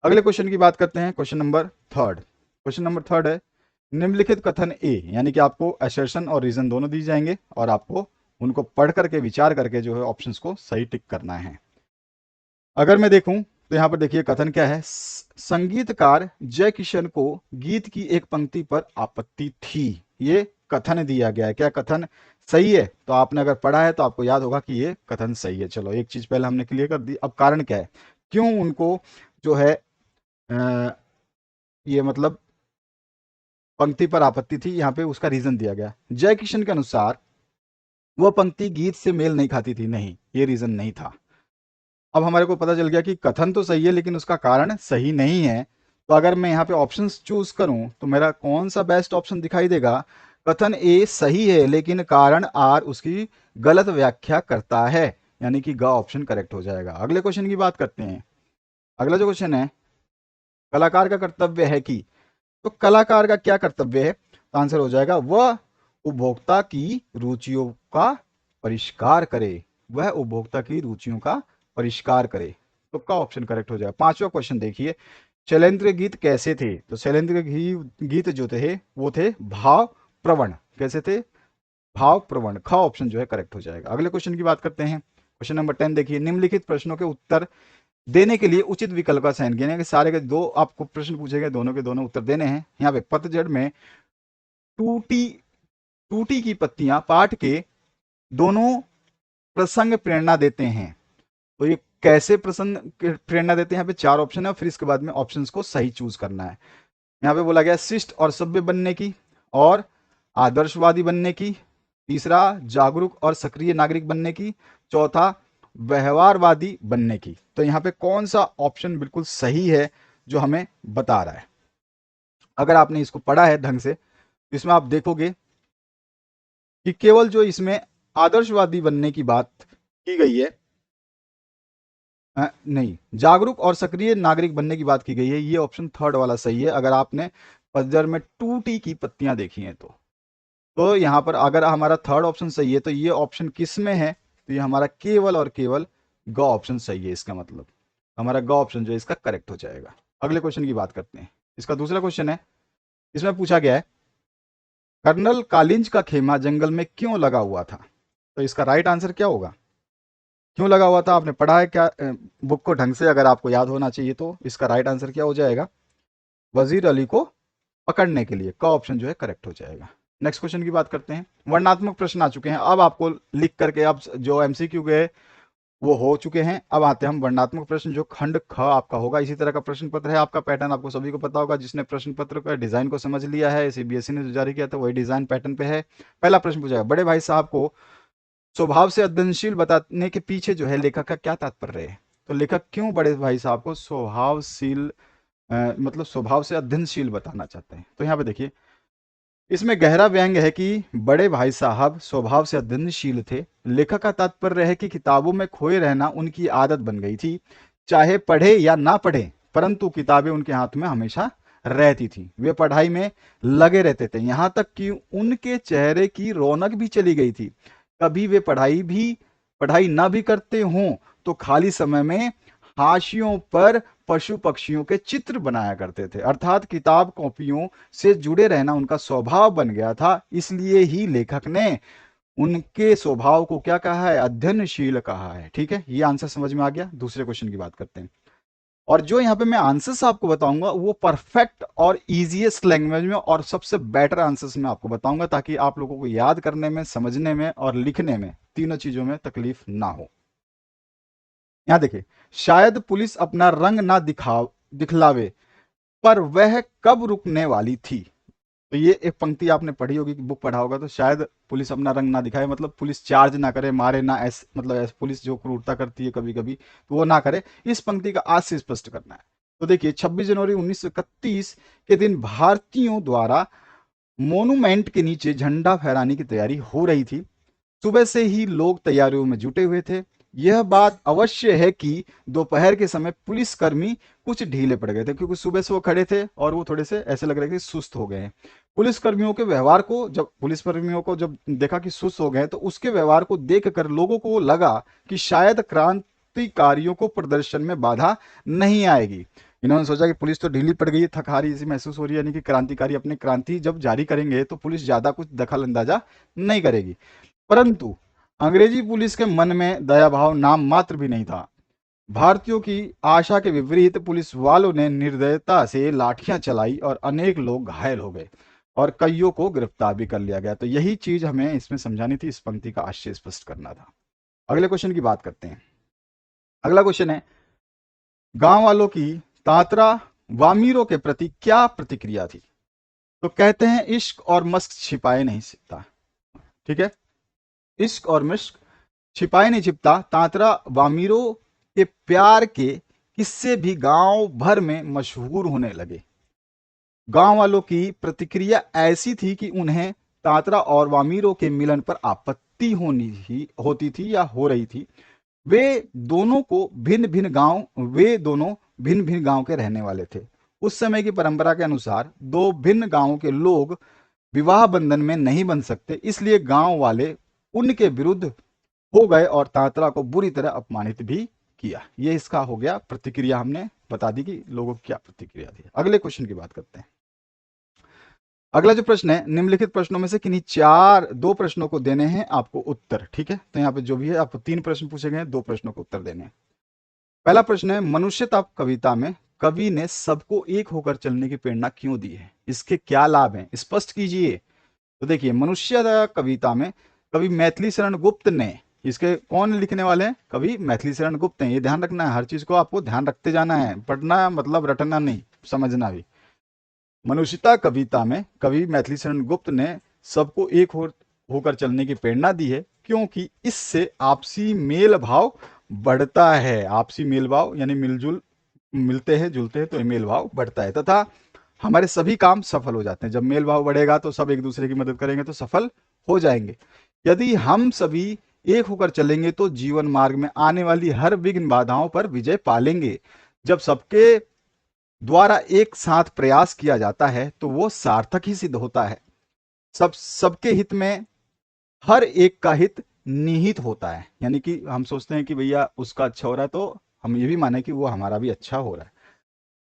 [SPEAKER 2] अगले क्वेश्चन की बात करते हैं, question number third. Question number third है, निम्नलिखित कथन ए, यानी कि आपको असर्शन और रीजन दोनों दी जाएंगे और आपको उनको पढ़ करके विचार करके जो है ऑप्शंस को सही टिक करना है। अगर मैं देखूं तो यहाँ पर देखिए कथन क्या है, संगीतकार जय किशन को गीत की एक पंक्ति पर आपत्ति थी। ये कथन दिया गया है, क्या कथन सही है? तो आपने अगर पढ़ा है तो आपको याद होगा कि ये कथन सही है। चलो एक चीज पहले हमने क्लियर कर दी। अब कारण क्या है, क्यों उनको जो है ये मतलब पंक्ति पर आपत्ति थी, यहाँ पे उसका रीजन दिया गया। जय किशन के अनुसार वह पंक्ति गीत से मेल नहीं खाती थी। नहीं, ये रीजन नहीं था। अब हमारे को पता चल गया कि कथन तो सही है लेकिन उसका कारण सही नहीं है। तो अगर मैं यहाँ पे ऑप्शंस चूज करूं तो मेरा कौन सा बेस्ट ऑप्शन दिखाई देगा? कथन ए सही है लेकिन कारण आर उसकी गलत व्याख्या करता है, यानी कि ग ऑप्शन करेक्ट हो जाएगा। अगले क्वेश्चन की बात करते हैं। अगला जो क्वेश्चन है, कलाकार का कर्तव्य है कि, तो कलाकार का क्या कर्तव्य है? तो आंसर हो जाएगा वह उपभोक्ता की रुचियों का परिष्कार करे। वह उपभोक्ता की रुचियों का परिष्कार करे, तो का ऑप्शन करेक्ट हो जाएगा। पांचवा क्वेश्चन देखिए, शैलेंद्र गीत कैसे थे? तो शैलेंद्र गीत जो थे वो थे भाव प्रवण। कैसे थे? भाव प्रवण। ख ऑप्शन जो है करेक्ट हो जाएगा। अगले क्वेश्चन की बात करते हैं। क्वेश्चन नंबर 10 देखिए, निम्नलिखित प्रश्नों के उत्तर देने के लिए उचित विकल्प का चयन कीजिए। सारे के दो आपको प्रश्न पूछे गए, दोनों के दोनों उत्तर देने हैं। यहाँ पे पतझड़ में टूटी टूटी की पत्तियां पाठ के दोनों प्रसंग प्रेरणा देते हैं। तो ये कैसे प्रसंग प्रेरणा देते हैं? यहाँ पे चार ऑप्शन है, फिर इसके बाद में ऑप्शंस को सही चूज करना है। यहाँ पे बोला गया शिष्ट और सभ्य बनने की, और आदर्शवादी बनने की, तीसरा जागरूक और सक्रिय नागरिक बनने की, चौथा व्यवहारवादी बनने की। तो यहाँ पे कौन सा ऑप्शन बिल्कुल सही है जो हमें बता रहा है? अगर आपने इसको पढ़ा है ढंग से तो इसमें आप देखोगे कि केवल जो इसमें आदर्शवादी बनने की बात की गई है, नहीं, जागरूक और सक्रिय नागरिक बनने की बात की गई है, ये ऑप्शन थर्ड वाला सही है। अगर आपने पतझड़ में टूटी की पत्तियां देखी हैं तो यहां पर अगर हमारा थर्ड ऑप्शन सही है तो ये ऑप्शन किस में है? तो ये हमारा केवल और केवल ग ऑप्शन सही है। इसका मतलब हमारा ग ऑप्शन जो है इसका करेक्ट हो जाएगा। अगले क्वेश्चन की बात करते हैं। इसका दूसरा क्वेश्चन है, इसमें पूछा गया है कर्नल कालिंज का खेमा जंगल में क्यों लगा हुआ था? तो इसका राइट आंसर क्या होगा? क्यों लगा हुआ था? आपने पढ़ा है क्या बुक को ढंग से? अगर आपको याद होना चाहिए तो इसका राइट आंसर क्या हो जाएगा? वजीर अली को पकड़ने के लिए। का ऑप्शन जो है करेक्ट हो जाएगा। नेक्स्ट क्वेश्चन की बात करते हैं। वर्णात्मक प्रश्न आ चुके हैं, अब आपको लिख करके, अब जो एमसीक्यू गए वो हो चुके हैं। अब आते हैं हम वर्णात्मक प्रश्न, जो खंड ख आपका होगा। इसी तरह का प्रश्न पत्र है आपका। पैटर्न आपको सभी को पता होगा, जिसने प्रश्न पत्र का डिजाइन को समझ लिया है, सीबीएसई ने जो जारी किया था वही डिजाइन पैटर्न पे है। पहला प्रश्न पूछा, बड़े भाई साहब को स्वभाव से अध्ययनशील बताने के पीछे जो है लेखक का क्या तात्पर्य है? तो लेखक क्यों बड़े भाई साहब को स्वभावशील मतलब स्वभाव से अध्ययनशील बताना चाहते हैं? तो यहाँ पे देखिए, इसमें गहरा व्यंग है कि बड़े भाई साहब स्वभाव से अध्ययनशील थे। लेखक का तात्पर्य है कि किताबों में खोए रहना उनकी आदत बन गई थी, चाहे पढ़े या ना पढ़े, परंतु किताबें उनके हाथ में हमेशा रहती थी। वे पढ़ाई में लगे रहते थे, यहाँ तक कि उनके चेहरे की रौनक भी चली गई थी। कभी वे पढ़ाई ना भी करते हों तो खाली समय में हाशियों पर पशु पक्षियों के चित्र बनाया करते थे। अर्थात किताब कॉपियों से जुड़े रहना उनका स्वभाव बन गया था। इसलिए ही लेखक ने उनके स्वभाव को क्या कहा है? अध्ययनशील कहा है। ठीक है, ये आंसर समझ में आ गया। दूसरे क्वेश्चन की बात करते हैं। और जो यहाँ पे मैं आंसर्स आपको बताऊंगा वो परफेक्ट और इजीएस्ट लैंग्वेज में और सबसे बेटर आंसर्स में आपको बताऊंगा, ताकि आप लोगों को याद करने में, समझने में और लिखने में, तीनों चीजों में तकलीफ ना हो। यहां देखिए, शायद पुलिस अपना रंग ना दिखलावे, पर वह कब रुकने वाली थी? तो ये एक पंक्ति आपने पढ़ी होगी, बुक पढ़ा होगा। तो शायद पुलिस अपना रंग ना दिखाए, मतलब पुलिस चार्ज ना करे, मारे ना, ऐसे मतलब ऐसे पुलिस जो क्रूरता करती है कभी कभी तो वो ना करे। इस पंक्ति का आज से स्पष्ट करना है। तो देखिए, 26 जनवरी 1931 के दिन भारतीयों द्वारा मोनूमेंट के नीचे झंडा फहराने की तैयारी हो रही थी। सुबह से ही लोग तैयारियों में जुटे हुए थे। यह बात अवश्य है कि दोपहर के समय पुलिसकर्मी कुछ ढीले पड़ गए थे, क्योंकि सुबह से वो खड़े थे और वो थोड़े से ऐसे लग रहे थे सुस्त हो गए हैं। पुलिसकर्मियों को जब देखा कि सुस्त हो गए, तो उसके व्यवहार को देखकर लोगों को लगा कि शायद क्रांतिकारियों को प्रदर्शन में बाधा नहीं आएगी। इन्होंने सोचा कि पुलिस तो ढीली पड़ गई है, थकहारी इसी महसूस हो रही है, यानी कि क्रांतिकारी अपनी क्रांति जब जारी करेंगे तो पुलिस ज्यादा कुछ दखल अंदाजा नहीं करेगी। परंतु अंग्रेजी पुलिस के मन में दया भाव नाम मात्र भी नहीं था। भारतीयों की आशा के विपरीत पुलिस वालों ने निर्दयता से लाठियां चलाई और अनेक लोग घायल हो गए और कईयों को गिरफ्तार भी कर लिया गया। तो यही चीज हमें इसमें समझानी थी, इस पंक्ति का आशय स्पष्ट करना था। अगले क्वेश्चन की बात करते हैं। अगला क्वेश्चन है, गांव वालों की तात्रा वामीरों के प्रति क्या प्रतिक्रिया थी? तो कहते हैं इश्क और मस्क छिपाए नहीं सकता। ठीक है, इश्क और मस्क छिपाए नहीं छिपता। तांत्रा वामीरों के प्यार के किस्से भी गांव भर में मशहूर होने लगे। गांव वालों की प्रतिक्रिया ऐसी थी कि उन्हें तांत्रा और वामीरों के मिलन पर आपत्ति होती थी या हो रही थी। वे दोनों भिन्न भिन्न गांव के रहने वाले थे। उस समय की परंपरा के अनुसार दो भिन्न गांवों के लोग विवाह बंधन में नहीं बन सकते, इसलिए गांव वाले उनके विरुद्ध हो गए और तांत्रा को बुरी तरह अपमानित भी किया। ये इसका हो गया प्रतिक्रिया, हमने बता दी कि लोगों की क्या प्रतिक्रिया थी। अगले क्वेश्चन की बात करते हैं। अगला जो प्रश्न है, निम्नलिखित प्रश्नों में से किन्हीं दो प्रश्नों को देने हैं आपको उत्तर। ठीक है, तो यहाँ पे जो भी है आपको 3 प्रश्न पूछे गए हैं, 2 प्रश्नों को उत्तर देने हैं। पहला प्रश्न है, मनुष्यता कविता में कवि ने सबको एक होकर चलने की प्रेरणा क्यों दी है? इसके क्या लाभ हैं, स्पष्ट कीजिए। तो देखिए, मनुष्यता कविता में कवि मैथिली शरण गुप्त ने, इसके कौन लिखने वाले हैं? कवि मैथिली शरण गुप्त हैं। ये ध्यान रखना है, हर चीज को आपको ध्यान रखते जाना है, पढ़ना मतलब रटना नहीं, समझना भी। मनुष्यता कविता में कवि मैथिली शरण गुप्त ने सबको होकर चलने की प्रेरणा दी है, क्योंकि इससे आपसी मेल भाव बढ़ता है। आपसी मेल भाव यानी मिलजुल, मिलते हैं जुलते हैं तो मेल भाव बढ़ता है, तथा हमारे सभी काम सफल हो जाते हैं। जब मेल भाव बढ़ेगा तो सब एक दूसरे की मदद करेंगे तो सफल हो जाएंगे। यदि हम सभी एक होकर चलेंगे तो जीवन मार्ग में आने वाली हर विघ्न बाधाओं पर विजय पालेंगे। जब सबके द्वारा एक साथ प्रयास किया जाता है तो वो सार्थक ही सिद्ध होता है। सबके हित में हर एक का हित निहित होता है, यानी कि हम सोचते हैं कि भैया उसका अच्छा हो रहा है तो हम ये भी माने कि वो हमारा भी अच्छा हो रहा है।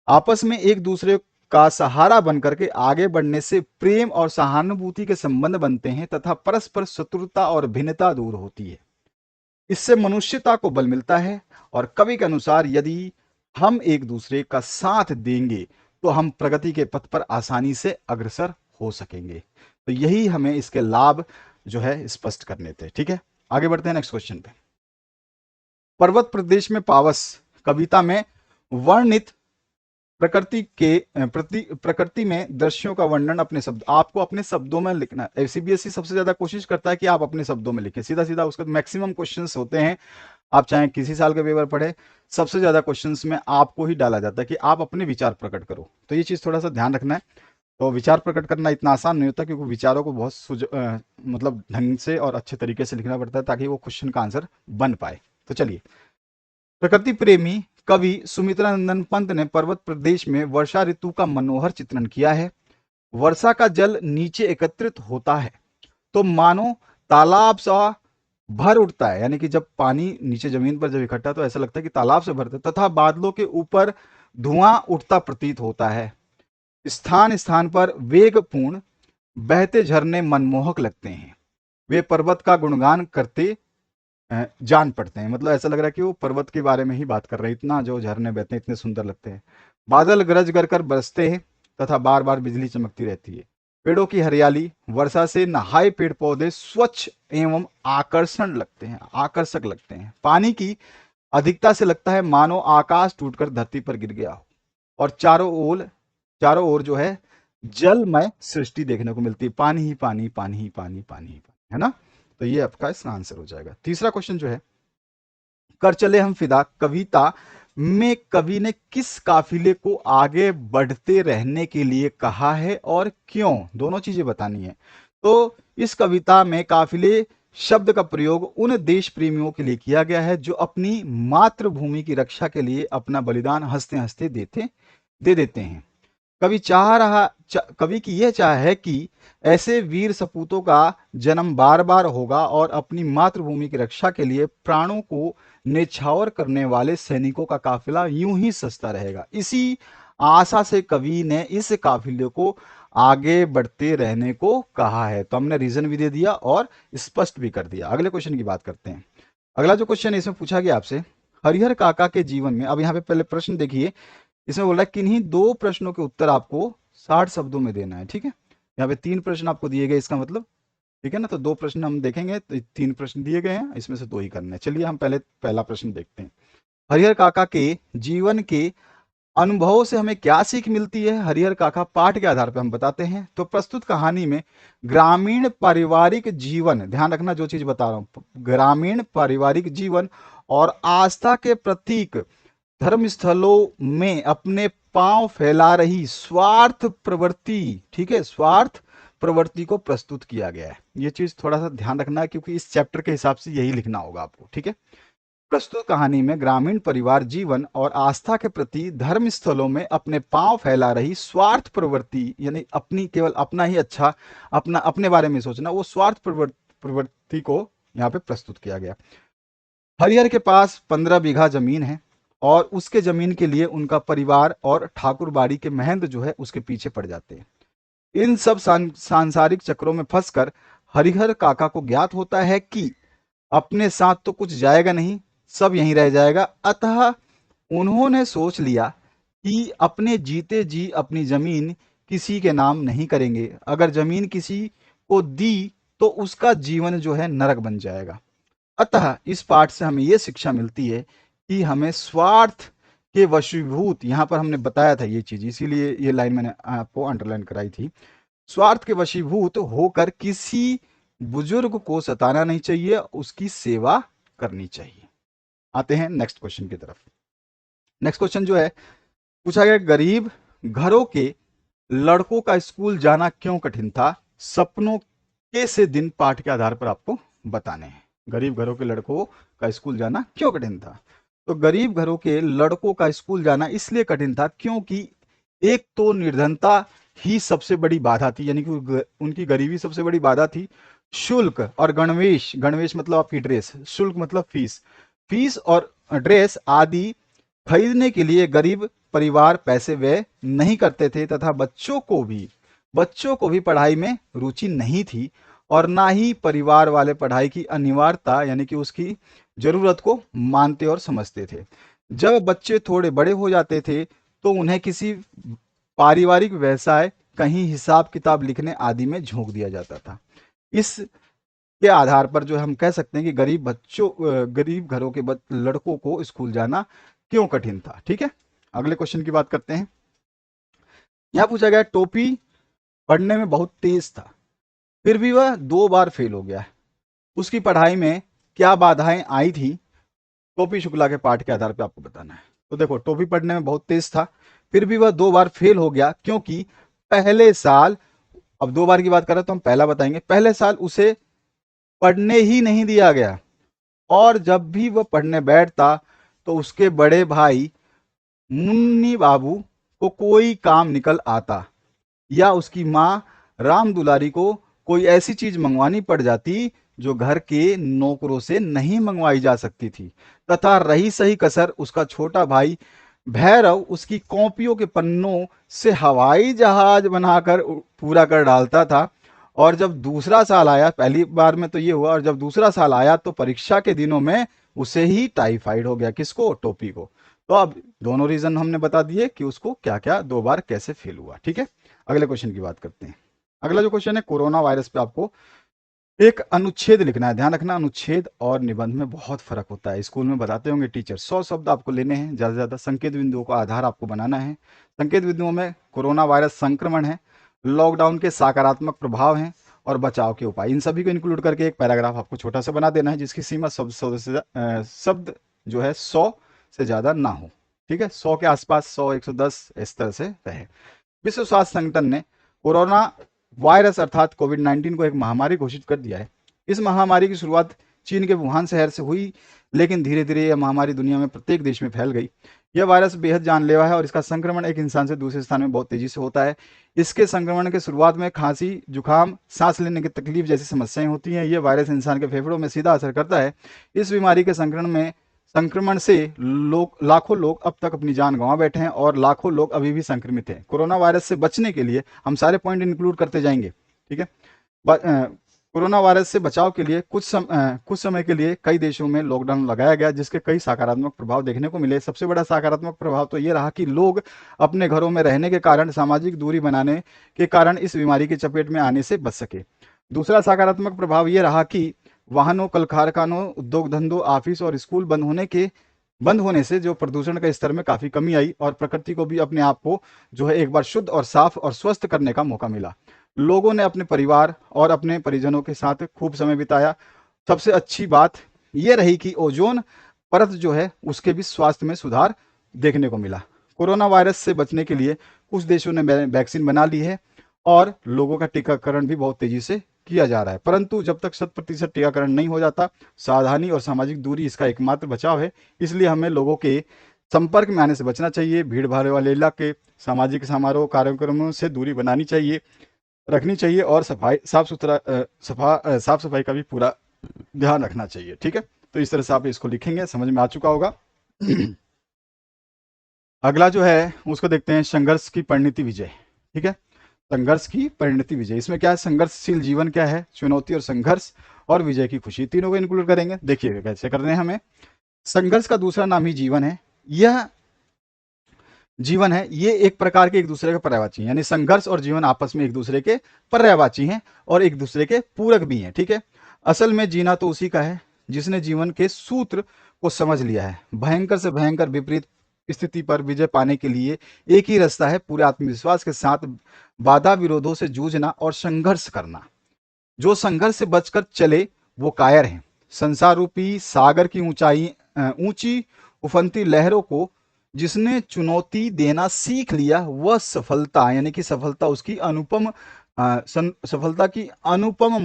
[SPEAKER 2] आपस में एक दूसरे का सहारा बनकर के आगे बढ़ने से प्रेम और सहानुभूति के संबंध बनते हैं तथा परस्पर शत्रुता और भिन्नता दूर होती है। इससे मनुष्यता को बल मिलता है और कवि के अनुसार यदि हम एक दूसरे का साथ देंगे तो हम प्रगति के पथ पर आसानी से अग्रसर हो सकेंगे। तो यही हमें इसके लाभ जो है स्पष्ट करने थे। ठीक है, आगे बढ़ते हैं नेक्स्ट क्वेश्चन पे। पर्वत प्रदेश में पावस कविता में वर्णित प्रकृति में दृश्यों का वर्णन अपने शब्द, आपको अपने शब्दों में लिखना है। सीबीएसई सबसे ज्यादा कोशिश करता है कि आप अपने शब्दों में लिखें, सीधा सीधा। उसका मैक्सिमम क्वेश्चंस होते हैं, आप चाहे किसी साल का पेपर पढ़े, सबसे ज्यादा क्वेश्चंस में आपको ही डाला जाता है कि आप अपने विचार प्रकट करो। तो ये चीज थोड़ा सा ध्यान रखना है। तो विचार प्रकट करना इतना आसान नहीं होता, क्योंकि विचारों को बहुत मतलब ढंग से और अच्छे तरीके से लिखना पड़ता है ताकि वो क्वेश्चन का आंसर बन पाए। तो चलिए, प्रकृति प्रेमी कवि सुमित्रा नंदन पंत ने पर्वत प्रदेश में वर्षा ऋतु का मनोहर चित्रण किया है। वर्षा का जल नीचे एकत्रित होता है तो मानो तालाब सा भर उठता है, यानी कि जब पानी नीचे जमीन पर जब इकट्ठा तो ऐसा लगता है कि तालाब से भरता है, तथा बादलों के ऊपर धुआं उठता प्रतीत होता है। स्थान स्थान पर वेगपूर्ण बहते झरने मनमोहक लगते हैं। वे पर्वत का गुणगान करते जान पड़ते हैं, मतलब ऐसा लग रहा है कि वो पर्वत के बारे में ही बात कर रहे हैं, इतना जो झरने बहते हैं इतने सुंदर लगते हैं। बादल गरज कर कर बरसते हैं तथा बार बार बिजली चमकती रहती है। पेड़ों की हरियाली, वर्षा से नहाए पेड़ पौधे स्वच्छ एवं आकर्षक लगते हैं। पानी की अधिकता से लगता है मानो आकाश टूटकर धरती पर गिर गया हो और चारों ओर जो है जलमय सृष्टि देखने को मिलती है। पानी ही पानी, पानी ही पानी, पानी ही पानी, है ना? तो ये आपका इसका आंसर हो जाएगा। तीसरा क्वेश्चन जो है, कर चले हम फिदा कविता में कवि ने किस काफिले को आगे बढ़ते रहने के लिए कहा है और क्यों? दोनों चीजें बतानी है। तो इस कविता में काफिले शब्द का प्रयोग उन देश प्रेमियों के लिए किया गया है जो अपनी मातृभूमि की रक्षा के लिए अपना बलिदान हंसते हंसते दे देते हैं। कवि की यह चाह है कि ऐसे वीर सपूतों का जन्म बार बार होगा और अपनी मातृभूमि की रक्षा के लिए प्राणों को न्यौछावर करने वाले सैनिकों का काफिला यूं ही सजता रहेगा। इसी आशा से कवि ने इस काफिले को आगे बढ़ते रहने को कहा है। तो हमने रीजन भी दे दिया और स्पष्ट भी कर दिया। अगले क्वेश्चन की बात करते हैं। अगला जो क्वेश्चन इसमें पूछा गया आपसे, हरिहर काका के जीवन में, अब यहाँ पे पहले प्रश्न देखिए, इसमें बोला किन्हीं 2 प्रश्नों के उत्तर आपको 60 शब्दों में देना है, ठीक है। यहाँ पे 3 प्रश्न आपको दिए गए, इसका मतलब, ठीक है ना। तो 2 प्रश्न हम देखेंगे, तो 3 प्रश्न दिए गए हैं, इसमें से 2 ही करने हैं। चलिए हम पहले पहला प्रश्न देखते हैं। हरिहर काका के जीवन के अनुभवों से हमें क्या सीख मिलती है? हरिहर काका पाठ के आधार पर हम बताते हैं। तो प्रस्तुत कहानी में ग्रामीण पारिवारिक जीवन, ध्यान रखना जो चीज बता रहा हूं, ग्रामीण पारिवारिक जीवन और आस्था के प्रतीक धर्म स्थलों में अपने पांव फैला रही स्वार्थ प्रवृत्ति, ठीक है, स्वार्थ प्रवृत्ति को प्रस्तुत किया गया है। ये चीज थोड़ा सा ध्यान रखना है, क्योंकि इस चैप्टर के हिसाब से यही लिखना होगा आपको, ठीक है। प्रस्तुत कहानी में ग्रामीण परिवार जीवन और आस्था के प्रति धर्म स्थलों में अपने पांव फैला रही स्वार्थ प्रवृत्ति, यानी अपनी, केवल अपना ही अच्छा, अपना अपने बारे में सोचना, वो स्वार्थ प्रवृत्ति को यहाँ पे प्रस्तुत किया गया। हरिहर के पास 15 बीघा जमीन है और उसके जमीन के लिए उनका परिवार और ठाकुरबाड़ी के महंत जो है उसके पीछे पड़ जाते हैं। इन सब सांसारिक चक्रों में फंसकर हरिहर काका को ज्ञात होता है कि अपने साथ तो कुछ जाएगा नहीं, सब यहीं रह जाएगा। अतः उन्होंने सोच लिया कि अपने जीते जी अपनी जमीन किसी के नाम नहीं करेंगे। अगर जमीन किसी को दी तो उसका जीवन जो है नरक बन जाएगा। अतः इस पाठ से हमें यह शिक्षा मिलती है कि हमें स्वार्थ के वशीभूत, यहां पर हमने बताया था ये चीज, इसीलिए ये लाइन मैंने आपको अंडरलाइन कराई थी, स्वार्थ के वशीभूत होकर किसी बुजुर्ग को सताना नहीं चाहिए, उसकी सेवा करनी चाहिए। आते हैं नेक्स्ट क्वेश्चन की तरफ। नेक्स्ट क्वेश्चन जो है पूछा गया, गरीब घरों के लड़कों का स्कूल जाना क्यों कठिन था? सपनों के से दिन पाठ के आधार पर आपको बताने हैं। गरीब घरों के लड़कों का स्कूल जाना क्यों कठिन था? तो गरीब घरों के लड़कों का स्कूल जाना इसलिए कठिन था क्योंकि एक तो निर्धनता ही सबसे बड़ी बाधा थी, यानी कि उनकी गरीबी सबसे बड़ी बाधा थी। शुल्क और गणवेश, गणवेश मतलब आपकी ड्रेस, शुल्क मतलब फीस, फीस और ड्रेस आदि खरीदने के लिए गरीब परिवार पैसे व्यय नहीं करते थे, तथा बच्चों को भी पढ़ाई में रुचि नहीं थी और ना ही परिवार वाले पढ़ाई की अनिवार्यता, यानी कि उसकी जरूरत को मानते और समझते थे। जब बच्चे थोड़े बड़े हो जाते थे तो उन्हें किसी पारिवारिक व्यवसाय, कहीं हिसाब किताब लिखने आदि में झोंक दिया जाता था। इस के आधार पर जो हम कह सकते हैं कि गरीब घरों के लड़कों को स्कूल जाना क्यों कठिन था। ठीक है, अगले क्वेश्चन की बात करते हैं। यहां पूछा गया, टोपी पढ़ने में बहुत तेज था फिर भी वह 2 बार फेल हो गया। उसकी पढ़ाई में क्या बाधाएं आई थी? टोपी शुक्ला के पाठ के आधार पर आपको बताना है। तो देखो, टोपी पढ़ने में बहुत तेज था फिर भी वह 2 बार फेल हो गया क्योंकि पहले साल, अब 2 बार की बात करें तो हम पहला बताएंगे, पहले साल उसे पढ़ने ही नहीं दिया गया और जब भी वह पढ़ने बैठता तो उसके बड़े भाई मुन्नी बाबू को कोई काम निकल आता या उसकी माँ राम दुलारी को कोई ऐसी चीज मंगवानी पड़ जाती जो घर के नौकरों से नहीं मंगवाई जा सकती थी, तथा रही सही कसर उसका छोटा भाई भैरव उसकी कॉपियों के पन्नों से हवाई जहाज बनाकर पूरा कर डालता था। और जब दूसरा साल आया, पहली बार में तो ये हुआ, और जब दूसरा साल आया तो परीक्षा के दिनों में उसे ही टाइफाइड हो गया। किसको? टोपी को। तो अब दोनों रीजन हमने बता दिए कि उसको क्या क्या 2 बार कैसे फेल हुआ। ठीक है, अगले क्वेश्चन की बात करते हैं। अगला जो क्वेश्चन है, कोरोना वायरस पे आपको एक अनुच्छेद लिखना है। ध्यान रखना, अनुच्छेद और निबंध में बहुत फर्क होता है। स्कूल में बताते होंगे टीचर, 100 शब्द आपको लेने हैं, ज्यादा से ज्यादा संकेत बिंदुओं का आधार आपको बनाना है। संकेत बिंदुओं में कोरोना वायरस संक्रमण है, लॉकडाउन के सकारात्मक प्रभाव हैं और बचाव के उपाय, इन सभी को इंक्लूड करके एक पैराग्राफ आपको छोटा सा बना देना है जिसकी सीमा शब्द जो है 100 से ज्यादा ना हो। ठीक है, 100 के आसपास, 100, 110 इस तरह से रहे। विश्व स्वास्थ्य संगठन ने कोरोना वायरस अर्थात कोविड-19 को एक महामारी घोषित कर दिया है। इस महामारी की शुरुआत चीन के वुहान शहर से हुई, लेकिन धीरे धीरे यह महामारी दुनिया में प्रत्येक देश में फैल गई। यह वायरस बेहद जानलेवा है और इसका संक्रमण एक इंसान से दूसरे स्थान में बहुत तेजी से होता है। इसके संक्रमण के शुरुआत में खांसी, जुकाम, सांस लेने की तकलीफ जैसी समस्याएं होती हैं। यह वायरस इंसान के फेफड़ों में सीधा असर करता है। इस बीमारी के संक्रमण से लाखों लोग अब तक अपनी जान गंवा बैठे हैं और लाखों लोग अभी भी संक्रमित हैं। कोरोना वायरस से बचने के लिए हम सारे पॉइंट इंक्लूड करते जाएंगे। ठीक है, कोरोना वायरस से बचाव के लिए कुछ समय के लिए कई देशों में लॉकडाउन लगाया गया, जिसके कई सकारात्मक प्रभाव देखने को मिले। सबसे बड़ा सकारात्मक प्रभाव तो ये रहा कि लोग अपने घरों में रहने के कारण, सामाजिक दूरी बनाने के कारण इस बीमारी की चपेट में आने से बच सके। दूसरा सकारात्मक प्रभाव ये रहा कि वाहनों, कल कारखानों, उद्योग धंधों, ऑफिस और स्कूल बंद होने से जो प्रदूषण के स्तर में काफी कमी आई और प्रकृति को भी अपने आप को जो है एक बार शुद्ध और साफ और स्वस्थ करने का मौका मिला। लोगों ने अपने परिवार और अपने परिजनों के साथ खूब समय बिताया। सबसे अच्छी बात यह रही कि ओजोन परत जो है उसके भी स्वास्थ्य में सुधार देखने को मिला। कोरोना वायरस से बचने के लिए कुछ देशों ने वैक्सीन बना ली है और लोगों का टीकाकरण भी बहुत तेजी से किया जा रहा है, परंतु जब तक 100% टीकाकरण नहीं हो जाता, सावधानी और सामाजिक दूरी इसका एकमात्र बचाव है। इसलिए हमें लोगों के संपर्क में आने से बचना चाहिए, भीड़ भाड़ वाले इलाके, सामाजिक समारोह, कार्यक्रमों से दूरी बनानी चाहिए, रखनी चाहिए और साफ सफाई का भी पूरा ध्यान रखना चाहिए। ठीक है, तो इस तरह से आप इसको लिखेंगे, समझ में आ चुका होगा। अगला जो है उसको देखते हैं, संघर्ष की परिणति विजय। ठीक है, संघर्ष की परिणति विजय, इसमें क्या है, संघर्षशील जीवन क्या है, चुनौती और संघर्ष और विजय की खुशी, तीनों को इंक्लूड करेंगे। देखिए कैसे करने हैं हमें। संघर्ष का दूसरा नाम ही जीवन है। यह जीवन है, ये एक प्रकार के एक दूसरे के पर्यायवाची हैं, यानी संघर्ष और जीवन आपस में एक दूसरे के पर्यायवाची हैं और एक दूसरे के पूरक भी हैं। ठीक है, असल में जीना तो उसी का है जिसने जीवन के सूत्र को समझ लिया है। भयंकर से भयंकर विपरीत स्थिति पर विजय पाने के लिए एक ही रास्ता है, पूरे आत्मविश्वास के साथ बाधा विरोधों से जूझना और संघर्ष करना। जो संघर्ष से बचकर चले वो कायर है। संसार रूपी सागर की ऊंची उफनती लहरों को जिसने चुनौती देना सीख लिया, वह सफलता, यानी कि सफलता उसकी अनुपम सफलता की अनुपम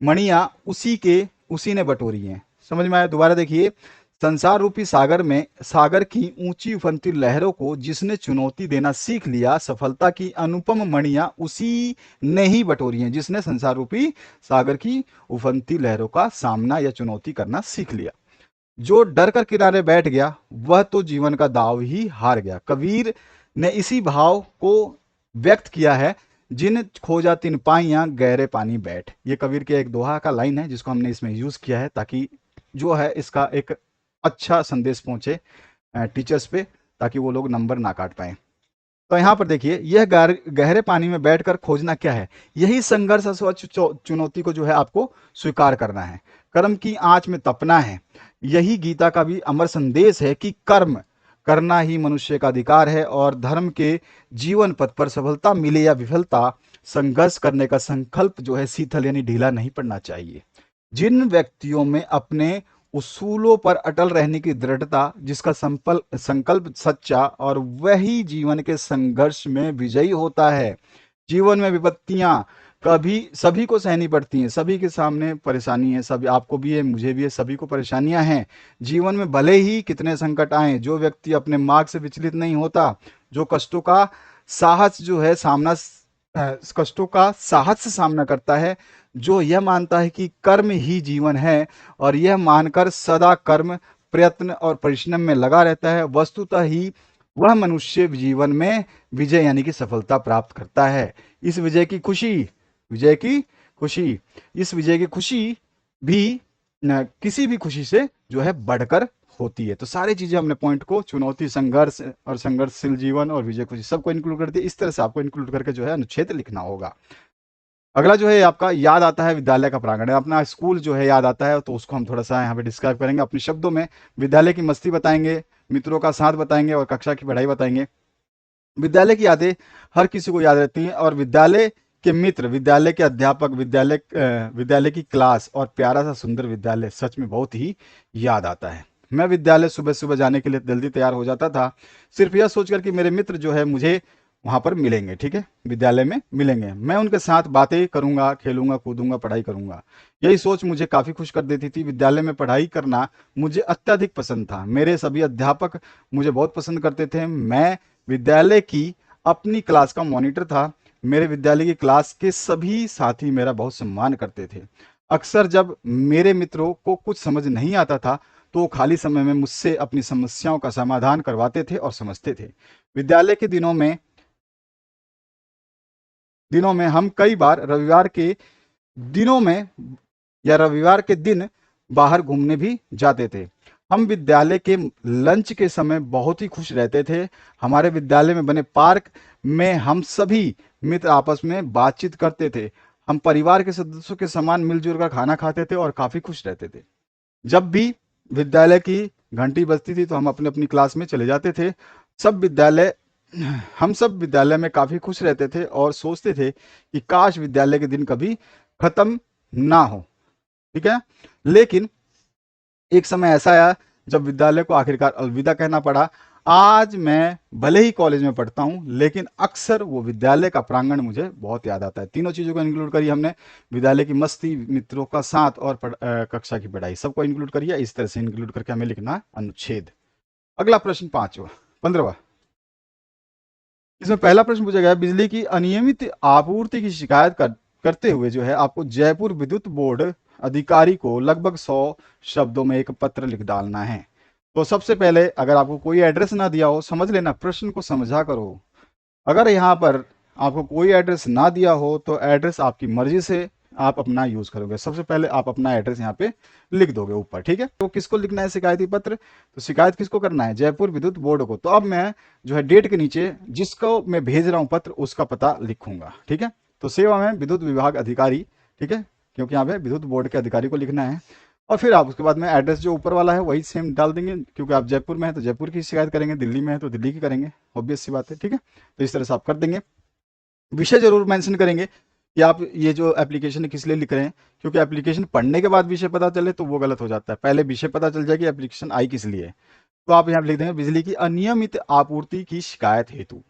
[SPEAKER 2] मणियां उसी ने बटोरी हैं। समझ में आया? दोबारा देखिए, संसार रूपी सागर की ऊंची उफनती लहरों को जिसने चुनौती देना सीख लिया, सफलता की अनुपम मणियां उसी ने ही बटोरी हैं, जिसने संसार रूपी सागर की उफनती लहरों का सामना या चुनौती करना सीख लिया। जो डर कर किनारे बैठ गया वह तो जीवन का दाव ही हार गया। कबीर ने इसी भाव को व्यक्त किया है, जिन खोजा तिन पाइयां गहरे पानी बैठ। ये कबीर के एक दोहा का लाइन है जिसको हमने इसमें यूज किया है ताकि जो है इसका एक अच्छा संदेश पहुंचे टीचर्स पे, ताकि वो लोग नंबर ना काट पाए। तो यहाँ पर देखिए, यह गहरे पानी में बैठकर खोजना क्या है, यही संघर्ष अथवा चुनौती को जो है आपको स्वीकार करना है, कर्म की आंच में तपना है। यही गीता का भी अमर संदेश है कि कर्म करना ही मनुष्य का अधिकार है और धर्म के जीवन पथ पर सफलता मिले या विफलता, संघर्ष करने का संकल्प जो है शीतल यानी ढीला नहीं पड़ना चाहिए। जिन व्यक्तियों में अपने उसूलों पर अटल रहने की दृढ़ता, जिसका संकल्प सच्चा, और वही जीवन के संघर्ष में विजयी होता है। जीवन में विपत्तियां कभी सभी को सहनी पड़ती हैं, सभी के सामने परेशानी है, सभी, आपको भी है, मुझे भी है, सभी को परेशानियां हैं जीवन में, भले ही कितने संकट आए। जो व्यक्ति अपने मार्ग से विचलित नहीं होता, जो कष्टों का साहस जो है कष्टों का साहस से सामना करता है, जो यह मानता है कि कर्म ही जीवन है और यह मानकर सदा कर्म, प्रयत्न और परिश्रम में लगा रहता है, वस्तुतः ही वह मनुष्य जीवन में विजय यानी कि सफलता प्राप्त करता है। इस विजय की खुशी इस विजय की खुशी भी किसी भी खुशी से जो है बढ़कर होती है। तो सारी चीजें हमने पॉइंट को, चुनौती, संघर्ष और संघर्षशील जीवन और विजय खुशी, सबको इंक्लूड कर दिया। इस तरह से आपको इंक्लूड करके जो है अनुच्छेद लिखना होगा। अगला जो है आपका याद आता है विद्यालय का प्रांगण, अपना स्कूल जो है याद आता है, तो उसको हम थोड़ा सा यहाँ पे डिस्क्राइब करेंगे अपने शब्दों में। विद्यालय की मस्ती बताएंगे, मित्रों का साथ बताएंगे और कक्षा की पढ़ाई बताएंगे। विद्यालय की यादें हर किसी को याद रहती हैं और विद्यालय के मित्र, विद्यालय के अध्यापक, विद्यालय की क्लास और प्यारा सा सुंदर विद्यालय सच में बहुत ही याद आता है। मैं विद्यालय सुबह सुबह जाने के लिए जल्दी तैयार हो जाता था, सिर्फ यह सोचकर कि मेरे मित्र जो है मुझे वहां पर मिलेंगे। ठीक है, विद्यालय में मिलेंगे, मैं उनके साथ बातें करूंगा, खेलूंगा, कूदूंगा, पढ़ाई करूंगा। यही सोच मुझे काफी खुश कर देती थी। विद्यालय में पढ़ाई करना मुझे अत्यधिक पसंद था। मेरे सभी अध्यापक मुझे बहुत पसंद करते थे। मैं विद्यालय की अपनी क्लास का मॉनिटर था। मेरे विद्यालय की क्लास के सभी साथी मेरा बहुत सम्मान करते थे। अक्सर जब मेरे मित्रों को कुछ समझ नहीं आता था तो खाली समय में मुझसे अपनी समस्याओं का समाधान करवाते थे और समझते थे। विद्यालय के दिनों में हम कई बार रविवार के दिनों में या रविवार के दिन बाहर घूमने भी जाते थे। हम विद्यालय के लंच के समय बहुत ही खुश रहते थे। हमारे विद्यालय में बने पार्क में हम सभी मित्र आपस में बातचीत करते थे। हम परिवार के सदस्यों के समान मिलजुल कर खाना खाते थे और काफी खुश रहते थे। जब भी विद्यालय की घंटी बजती थी तो हम अपनी अपनी क्लास में चले जाते थे। सब विद्यालय हम सब विद्यालय में काफी खुश रहते थे और सोचते थे कि काश विद्यालय के दिन कभी खत्म ना हो। ठीक है। लेकिन एक समय ऐसा आया जब विद्यालय को आखिरकार अलविदा कहना पड़ा। आज मैं भले ही कॉलेज में पढ़ता हूँ लेकिन अक्सर वो विद्यालय का प्रांगण मुझे बहुत याद आता है। तीनों चीजों को इंक्लूड करी हमने, विद्यालय की मस्ती, मित्रों का साथ और कक्षा की पढ़ाई, सबको इंक्लूड करिए। इस तरह से इंक्लूड करके हमें लिखना है अनुच्छेद। अगला प्रश्न 15वां। इसमें पहला प्रश्न पूछा गया, बिजली की अनियमित आपूर्ति की शिकायत करते हुए जो है आपको जयपुर विद्युत बोर्ड अधिकारी को लगभग 100 शब्दों में एक पत्र लिख डालना है। तो सबसे पहले अगर आपको कोई एड्रेस ना दिया हो, समझ लेना, प्रश्न को समझा करो। अगर यहाँ पर आपको कोई एड्रेस ना दिया हो तो एड्रेस आपकी मर्जी से आप अपना यूज करोगे। सबसे पहले आप अपना एड्रेस यहाँ पे लिख दोगे ऊपर। ठीक है। तो किसको लिखना है शिकायती पत्र? तो शिकायत किसको करना है? जयपुर विद्युत बोर्ड को। तो अब मैं जो है डेट के नीचे जिसको मैं भेज रहा हूँ पत्र उसका पता लिखूंगा। ठीक है। तो सेवा में विद्युत विभाग अधिकारी। ठीक है, क्योंकि यहाँ पे विद्युत बोर्ड के अधिकारी को लिखना है। और फिर आप उसके बाद में एड्रेस जो ऊपर वाला है वही सेम डाल देंगे, क्योंकि आप जयपुर में है तो जयपुर की शिकायत करेंगे, दिल्ली में है तो दिल्ली की करेंगे, ऑब्वियस सी बात है। ठीक है। तो इस तरह से आप कर देंगे। विषय जरूर मेंशन करेंगे कि आप ये जो एप्लीकेशन है किस लिए लिख रहे हैं, क्योंकि एप्लीकेशन पढ़ने के बाद विषय पता चले तो वो गलत हो जाता है। पहले विषय पता चल जाए कि एप्लीकेशन आई किस लिए। तो आप यहाँ लिख देंगे बिजली की अनियमित आपूर्ति की शिकायत हेतु।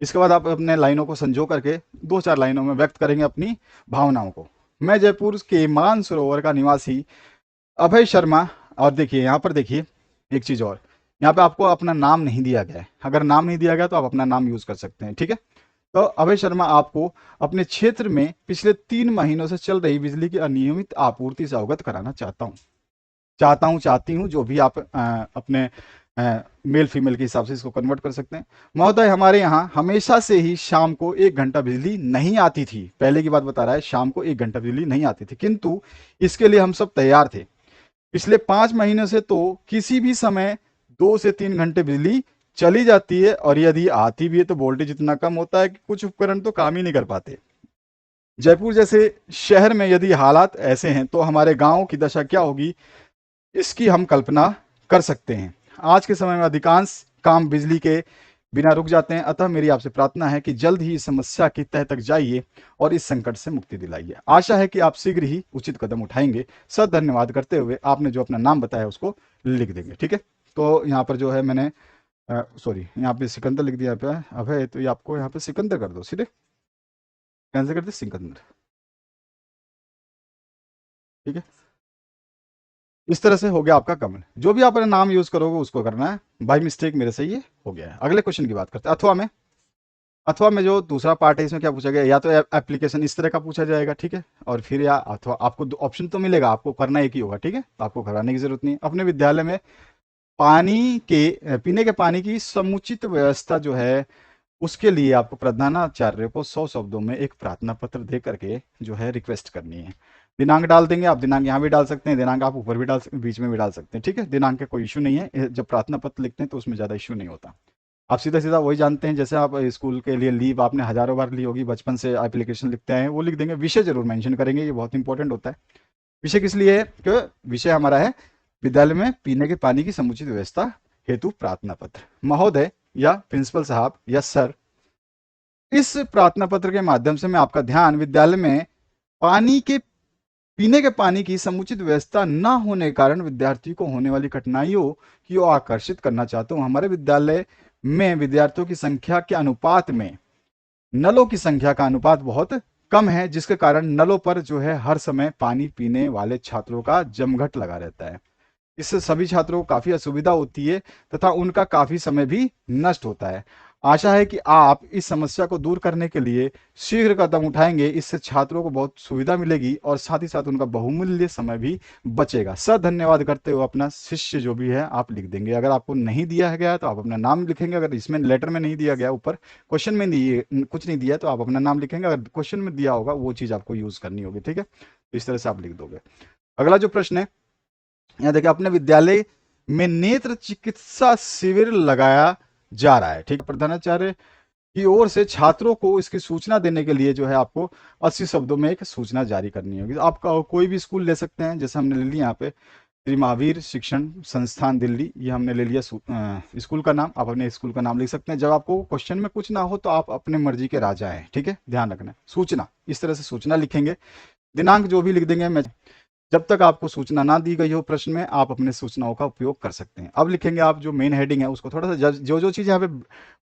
[SPEAKER 2] इसके बाद आप अपने लाइनों को संजो करके 2-4 लाइनों में व्यक्त करेंगे अपनी भावनाओं को। मैं जयपुर के मानसरोवर का निवासी अभय शर्मा। और देखिए यहाँ पर देखिए एक चीज और, यहाँ पे आपको अपना नाम नहीं दिया गया है। अगर नाम नहीं दिया गया तो आप अपना नाम यूज कर सकते हैं। ठीक है। तो अभय शर्मा आपको अपने क्षेत्र में पिछले 3 महीनों से चल रही बिजली की अनियमित आपूर्ति से अवगत कराना चाहती हूँ, जो भी आप अपने मेल फीमेल के हिसाब से इसको कन्वर्ट कर सकते हैं। महोदय, हमारे यहाँ हमेशा से ही शाम को 1 घंटा बिजली नहीं आती थी। पहले की बात बता रहा है, शाम को 1 घंटा बिजली नहीं आती थी, किंतु इसके लिए हम सब तैयार थे। पिछले 5 महीनों से तो किसी भी समय 2 से 3 घंटे बिजली चली जाती है, और यदि आती भी है तो वोल्टेज इतना कम होता है कि कुछ उपकरण तो काम ही नहीं कर पाते। जयपुर जैसे शहर में यदि हालात ऐसे हैं तो हमारे गांव की दशा क्या होगी, इसकी हम कल्पना कर सकते हैं। आज के समय में अधिकांश काम बिजली के बिना रुक जाते हैं। अतः मेरी आपसे प्रार्थना है कि जल्द ही इस समस्या की तह तक जाइए और इस संकट से मुक्ति दिलाइए। आशा है कि आप शीघ्र ही उचित कदम उठाएंगे। सर, धन्यवाद करते हुए आपने जो अपना नाम बताया उसको लिख देंगे। ठीक है। तो यहाँ पर जो है मैंने सॉरी, यहाँ पे सिकंदर लिख दिया पे अभय, तो ये आपको यहाँ पे सिकंदर कर दो, सीधे कैंसिल कर दे सिकंदर। ठीक है। इस तरह से हो गया आपका कमेंट। जो भी आप अपना नाम यूज करोगे उसको करना है। बाई मिस्टेक मेरे से ये हो गया है। अगले क्वेश्चन की बात करते हैं। अथवा में जो दूसरा पार्ट है इसमें क्या पूछा गया, या तो एप्लीकेशन इस तरह का पूछा जाएगा। ठीक है। और फिर या अथवा आपको ऑप्शन तो मिलेगा, आपको करना एक ही होगा। ठीक है। तो आपको घबराने की जरूरत नहीं। अपने विद्यालय में पीने के पानी की समुचित व्यवस्था जो है उसके लिए आपको प्रधानाचार्य को 100 शब्दों में एक प्रार्थना पत्र दे करके जो है रिक्वेस्ट करनी है। दिनांक डाल देंगे आप। दिनांक यहाँ भी डाल सकते हैं, दिनांक आप ऊपर भी डाल सकते हैं, बीच में भी डाल सकते हैं। ठीक है। दिनांक का कोई इशू नहीं है। जब प्रार्थना पत्र लिखते हैं तो उसमें ज़्यादा इशू नहीं होता। आप सीधा सीधा वही जानते हैं, जैसे आप स्कूल के लिए लीव आपने हजारों बार ली होगी, बचपन से एप्लीकेशन लिखते हैं, वो लिख देंगे। विषय जरूर मेंशन करेंगे, ये बहुत इंपॉर्टेंट होता है। विषय किस लिए है? कि विषय हमारा है विद्यालय में पीने के पानी की समुचित व्यवस्था हेतु प्रार्थना पत्र। महोदय या प्रिंसिपल साहब या सर, इस प्रार्थना पत्र के माध्यम से मैं आपका ध्यान विद्यालय में पीने के पानी की समुचित व्यवस्था न होने के कारण विद्यार्थियों को होने वाली कठिनाइयों की ओर आकर्षित करना चाहता हूँ। हमारे विद्यालय में विद्यार्थियों की संख्या के अनुपात में नलों की संख्या का अनुपात बहुत कम है, जिसके कारण नलों पर जो है हर समय पानी पीने वाले छात्रों का जमघट लगा रहता है। इससे सभी छात्रों को काफी असुविधा होती है तथा उनका काफी समय भी नष्ट होता है। आशा है कि आप इस समस्या को दूर करने के लिए शीघ्र कदम उठाएंगे। इससे छात्रों को बहुत सुविधा मिलेगी और साथ ही साथ उनका बहुमूल्य समय भी बचेगा। सर धन्यवाद करते हुए अपना शिष्य जो भी है आप लिख देंगे। अगर आपको नहीं दिया गया है तो आप अपना नाम लिखेंगे। अगर इसमें लेटर में नहीं दिया गया, ऊपर क्वेश्चन में नहीं कुछ नहीं दिया, तो आप अपना नाम लिखेंगे। अगर क्वेश्चन में दिया होगा वो चीज़ आपको यूज़ करनी होगी। ठीक है, इस तरह से आप लिख दोगे। अगला जो प्रश्न है, यहाँ देखिए, अपने विद्यालय में नेत्र चिकित्सा शिविर लगाया जा रहा है। ठीक है, प्रधानाचार्य की ओर से छात्रों को इसकी सूचना देने के लिए जो है आपको 80 शब्दों में एक सूचना जारी करनी होगी। आपका कोई भी स्कूल ले सकते हैं, जैसे हमने ले लिया यहाँ पे श्री महावीर शिक्षण संस्थान दिल्ली, ये हमने ले लिया स्कूल का नाम। आप अपने स्कूल का नाम लिख सकते हैं। जब आपको क्वेश्चन में कुछ ना हो तो आप अपने मर्जी के राजा हैं। ठीक है, ध्यान रखना है। सूचना, इस तरह से सूचना लिखेंगे। दिनांक जो भी लिख देंगे। मैं जब तक आपको सूचना ना दी गई हो प्रश्न में, आप अपने सूचनाओं का उपयोग कर सकते हैं। अब लिखेंगे आप जो मेन हेडिंग है उसको थोड़ा सा, जो जो चीज़ यहाँ पे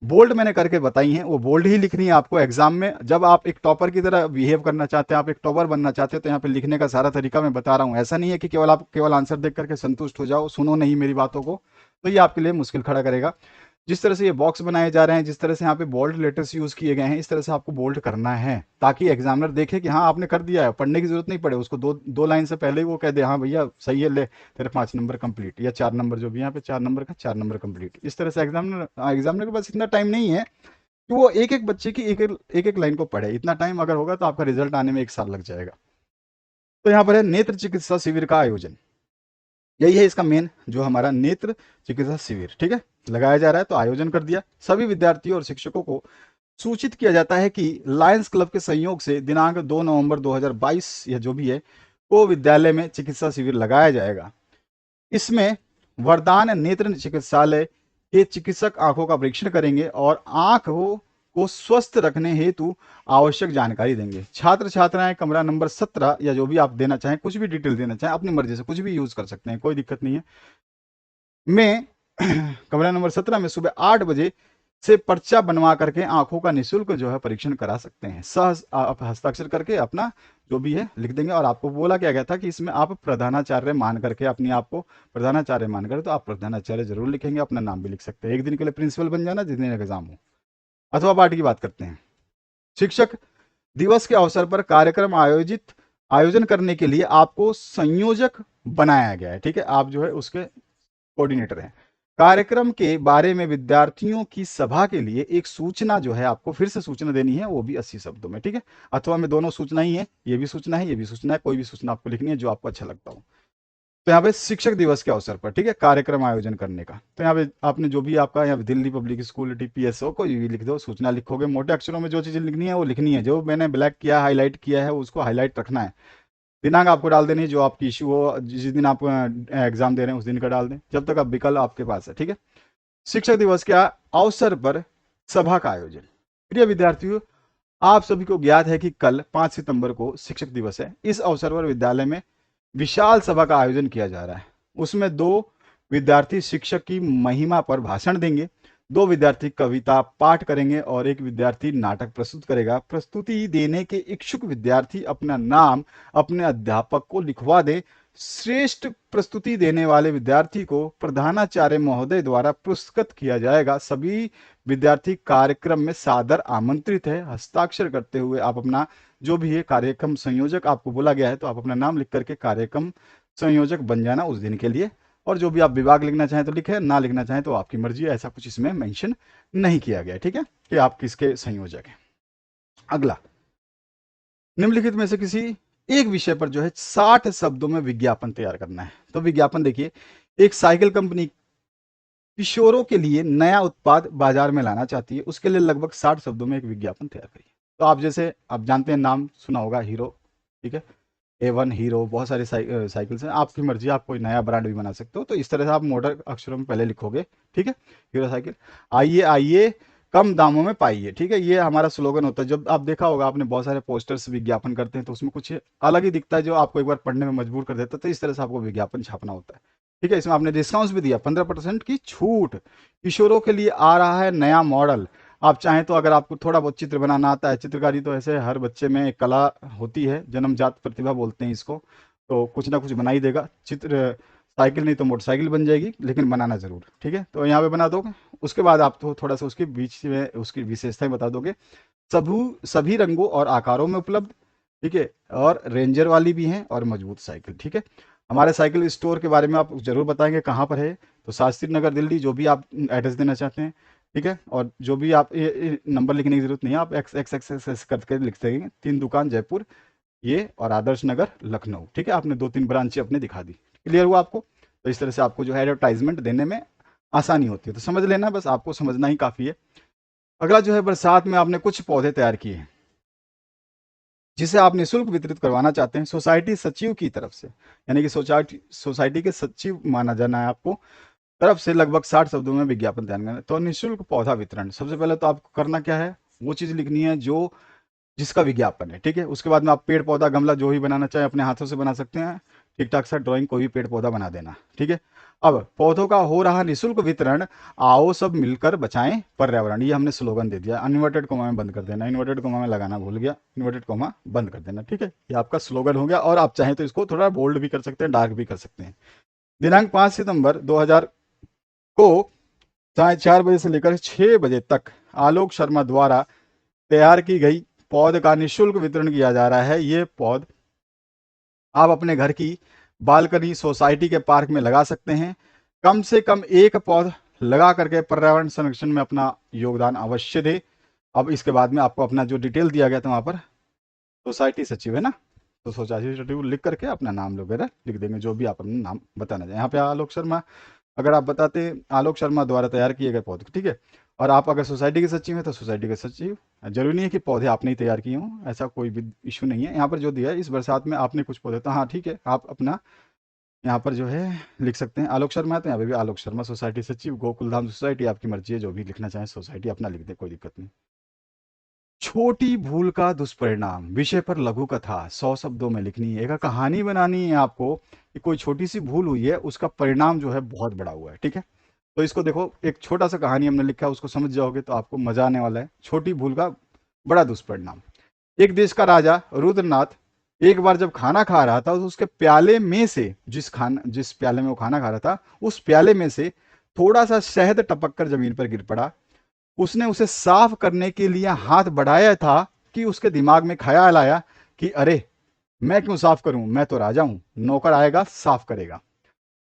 [SPEAKER 2] बोल्ड मैंने करके बताई हैं वो बोल्ड ही लिखनी है आपको एग्जाम में। जब आप एक टॉपर की तरह बिहेव करना चाहते हैं, आप एक टॉपर बनना चाहते हैं, तो यहाँ पे लिखने का सारा तरीका मैं बता रहा हूँ। ऐसा नहीं है कि केवल आप केवल आंसर देख करके संतुष्ट हो जाओ, सुनो नहीं मेरी बातों को, तो ये आपके लिए मुश्किल खड़ा करेगा। जिस तरह से ये बॉक्स बनाए जा रहे हैं, जिस तरह से यहाँ पे बोल्ड लेटर्स यूज किए गए हैं, इस तरह से आपको बोल्ड करना है ताकि एग्जामिनर देखे कि हाँ आपने कर दिया है। पढ़ने की जरूरत नहीं पड़े उसको, दो लाइन से पहले ही वो कह दे हाँ भैया सही है, ले तेरे 5 नंबर कंप्लीट, या 4 नंबर, जो भी यहाँ पे 4 नंबर का 4 नंबर कंप्लीट। इस तरह से एग्जामिनर के पास इतना टाइम नहीं है कि वो एक एक बच्चे की एक एक लाइन को पढ़े। इतना टाइम अगर होगा तो आपका रिजल्ट आने में 1 साल लग जाएगा। तो यहाँ पर है नेत्र चिकित्सा शिविर का आयोजन। यही है इसका मेन, जो हमारा नेत्र चिकित्सा शिविर, ठीक है, लगाया जा रहा है। तो आयोजन कर दिया। सभी विद्यार्थियों और शिक्षकों को सूचित किया जाता है कि लायंस क्लब के सहयोग से दिनांक 2 नवंबर 2022 या जो भी है को विद्यालय में चिकित्सा शिविर लगाया जाएगा। इसमें वरदान नेत्र चिकित्सालय के चिकित्सक आंखों का परीक्षण करेंगे और आंखों को स्वस्थ रखने हेतु आवश्यक जानकारी देंगे। छात्र छात्राएं कमरा नंबर 17 या जो भी आप देना चाहें, कुछ भी डिटेल देना चाहें अपनी मर्जी से कुछ भी यूज कर सकते हैं, कोई दिक्कत नहीं है। में कमरा नंबर 17 में सुबह 8 बजे से पर्चा बनवा करके आंखों का निःशुल्क जो है परीक्षण करा सकते हैं। आप हस्ताक्षर करके अपना जो भी है लिख देंगे। और आपको बोला क्या गया था कि इसमें आप प्रधानाचार्य मान करके, अपने आप को प्रधानाचार्य मान कर, तो आप प्रधानाचार्य जरूर लिखेंगे। अपना नाम भी लिख सकते हैं। एक दिन के लिए प्रिंसिपल बन जाना जिस दिन एग्जाम हो। अथवा पार्टी की बात करते हैं। शिक्षक दिवस के अवसर पर कार्यक्रम आयोजन करने के लिए आपको संयोजक बनाया गया है। ठीक है, आप जो है उसके कोऑर्डिनेटर हैं। कार्यक्रम के बारे में विद्यार्थियों की सभा के लिए एक सूचना जो है आपको फिर से सूचना देनी है, वो भी 80 शब्दों में। ठीक है, अथवा में दोनों सूचना ही है, ये भी सूचना है, ये भी सूचना है। कोई भी सूचना आपको लिखनी है जो आपको अच्छा लगता हो। तो यहाँ पे शिक्षक दिवस के अवसर पर, ठीक है, कार्यक्रम आयोजन करने का, तो यहाँ पे आपने जो भी आपका यहाँ पे दिल्ली पब्लिक स्कूल टीपीएसओ कोई भी लिख दो, सूचना लिखोगे। मोटे अक्षरों में जो चीज़ें लिखनी है वो लिखनी है। जो मैंने ब्लैक किया, हाईलाइट किया है, उसको हाईलाइट रखना है। दिनांक आपको डाल देनी है जो आपकी इशू हो, जिस दिन आप एग्जाम दे रहे हैं उस दिन का डाल दें, जब तक आप विकल्प आपके पास है। ठीक है, शिक्षक दिवस के अवसर पर सभा का आयोजन। प्रिय विद्यार्थियों, आप सभी को ज्ञात है कि कल 5 सितंबर को शिक्षक दिवस है। इस अवसर पर विद्यालय में विशाल सभा का आयोजन किया जा रहा है। उसमें 2 विद्यार्थी शिक्षक की महिमा पर भाषण देंगे, 2 विद्यार्थी कविता पाठ करेंगे और 1 विद्यार्थी नाटक प्रस्तुत करेगा। प्रस्तुति देने के इच्छुक विद्यार्थी अपना नाम अपने अध्यापक को लिखवा दे। श्रेष्ठ प्रस्तुति देने वाले विद्यार्थी को प्रधानाचार्य महोदय द्वारा पुरस्कृत किया जाएगा। सभी विद्यार्थी कार्यक्रम में सादर आमंत्रित है। हस्ताक्षर करते हुए आप अपना जो भी है कार्यक्रम संयोजक आपको बोला गया है, तो आप अपना नाम लिख करके कार्यक्रम संयोजक बन जाना उस दिन के लिए। और जो भी आप विभाग लिखना चाहें तो लिखें, ना लिखना चाहें तो आपकी मर्जी है। ऐसा कुछ इसमें मेंशन नहीं किया गया है। ठीक है, कि आप किसके संयोजक हैं। अगला, निम्नलिखित में से किसी एक विषय पर जो है 60 शब्दों में विज्ञापन तैयार करना है। तो विज्ञापन देखिए, एक साइकिल कंपनी किशोरों के लिए नया उत्पाद बाजार में लाना चाहती है, उसके लिए लगभग 60 शब्दों में एक विज्ञापन तैयार करिए। तो आप जैसे आप जानते हैं, नाम सुना होगा हीरो, ठीक है, A1 हीरो, बहुत सारे साइकिल्स हैं। आपकी मर्जी, आप कोई नया ब्रांड भी बना सकते हो। तो इस तरह से आप मोटर अक्षरों में पहले लिखोगे। ठीक है, हीरो साइकिल। आइए आइए कम दामों में पाइए। ठीक है, ये हमारा स्लोगन होता है। जब आप देखा होगा आपने बहुत सारे पोस्टर्स विज्ञापन करते हैं तो उसमें कुछ अलग ही दिखता है जो आपको एक बार पढ़ने में मजबूर कर देता है। तो इस तरह से आपको विज्ञापन छापना होता है। ठीक है, इसमें आपने डिस्काउंट भी दिया, 15% की छूट। किशोरों के लिए आ रहा है नया मॉडल। आप चाहें तो, अगर आपको थोड़ा बहुत चित्र बनाना आता है, चित्रकारी तो ऐसे हर बच्चे में एक कला होती है, जन्मजात प्रतिभा बोलते हैं इसको, तो कुछ ना कुछ बना ही देगा। चित्र साइकिल नहीं तो मोटरसाइकिल बन जाएगी, लेकिन बनाना जरूर। ठीक है, तो यहाँ पे बना दो उसके बाद आप तो थोड़ा सा उसके बीच में उसकी विशेषताएं बता दोगे। सभी रंगों और आकारों में उपलब्ध, ठीक है, और रेंजर वाली भी हैं और मजबूत साइकिल, ठीक है। हमारे साइकिल स्टोर के बारे में आप जरूर बताएंगे कहाँ पर है, तो शास्त्री नगर दिल्ली, जो भी आप एड्रेस देना चाहते हैं, ठीक है। और जो भी आप ये नंबर लिखने की जरूरत नहीं है, आप x x x x x करके लिख देंगे। 3 दुकान जयपुर ये और आदर्श नगर लखनऊ, ठीक है। आपने 2-3 ब्रांचें अपने दिखा दी, क्लियर हुआ आपको। तो इस तरह से आपको जो है एडवर्टाइजमेंट देने में आसानी होती है, तो समझ लेना, बस आपको समझना ही काफ़ी है। अगला जो है, बरसात में आपने कुछ पौधे तैयार किए हैं जिसे आप निःशुल्क वितरित करवाना चाहते हैं सोसाइटी सचिव की तरफ से, यानी कि सोसाइटी के सचिव माना जाना है आपको, तरफ से लगभग 60 शब्दों में विज्ञापन तैयार करना है। तो निःशुल्क पौधा वितरण, सबसे पहले तो आपको करना क्या है, वो चीज़ लिखनी है जो जिसका विज्ञापन है, ठीक है। उसके बाद में आप पेड़ पौधा गमला जो भी बनाना चाहे अपने हाथों से बना सकते हैं, ठीक ठाक सा ड्राइंग कोई भी पेड़ पौधा बना देना, ठीक है। अब पौधों का हो रहा निःशुल्क वितरण, आओ सब मिलकर बचाएं पर्यावरण, ये हमने स्लोगन दे दिया। इन्वर्टेड कोमा में बंद कर देना, इन्वर्टेड कोमा में लगाना भूल गया, इन्वर्टेड कोमा बंद कर देना, ठीक है। ये आपका स्लोगन हो गया, और आप चाहें तो इसको थोड़ा बोल्ड भी कर सकते हैं, डार्क भी कर सकते हैं। दिनांक 5 सितंबर 2000 को 4:30 से लेकर 6 बजे तक आलोक शर्मा द्वारा तैयार की गई पौध का निःशुल्क वितरण किया जा रहा है। ये पौध आप अपने घर की बालकनी, सोसाइटी के पार्क में लगा सकते हैं। कम से कम एक पौध लगा करके पर्यावरण संरक्षण में अपना योगदान अवश्य दे। अब इसके बाद में आपको अपना जो डिटेल दिया गया था वहां पर, सोसाइटी सचिव है ना, तो सोसाइटी सचिव लिख करके अपना नाम वगैरह लिख देंगे, जो भी आप अपना नाम बताना चाहें। यहाँ पे आलोक शर्मा अगर आप बताते हैं, आलोक शर्मा द्वारा तैयार किए गए पौधे, ठीक है। और आप अगर सोसाइटी के सचिव हैं तो सोसाइटी के सचिव। जरूरी नहीं है कि पौधे आपने ही तैयार किए हों, ऐसा कोई भी इशू नहीं है। यहाँ पर जो दिया है, इस बरसात में आपने कुछ पौधे, तो हाँ ठीक है, आप अपना यहाँ पर जो है लिख सकते हैं आलोक शर्मा है, तो यहाँ पे भी आलोक शर्मा सोसाइटी सचिव, गोकुलधाम सोसाइटी, आपकी मर्जी है, जो भी लिखना चाहें सोसाइटी अपना लिख दें, कोई दिक्कत नहीं। छोटी भूल का दुष्परिणाम विषय पर लघु कथा 100 शब्दों में लिखनी है। एक कहानी बनानी है आपको कि कोई छोटी सी भूल हुई है, उसका परिणाम जो है बहुत बड़ा हुआ है, ठीक है। तो इसको देखो, एक छोटा सा कहानी हमने लिखा है, उसको समझ जाओगे तो आपको मजा आने वाला है। छोटी भूल का बड़ा दुष्परिणाम। एक देश का राजा रुद्रनाथ एक बार जब खाना खा रहा था, तो उसके प्याले में से जिस प्याले में वो खाना खा रहा था, उस प्याले में से थोड़ा सा शहद टपक कर जमीन पर गिर पड़ा। उसने उसे साफ करने के लिए हाथ बढ़ाया था कि उसके दिमाग में ख्याल आया कि अरे मैं क्यों साफ करूं, मैं तो राजा हूं, नौकर आएगा साफ करेगा।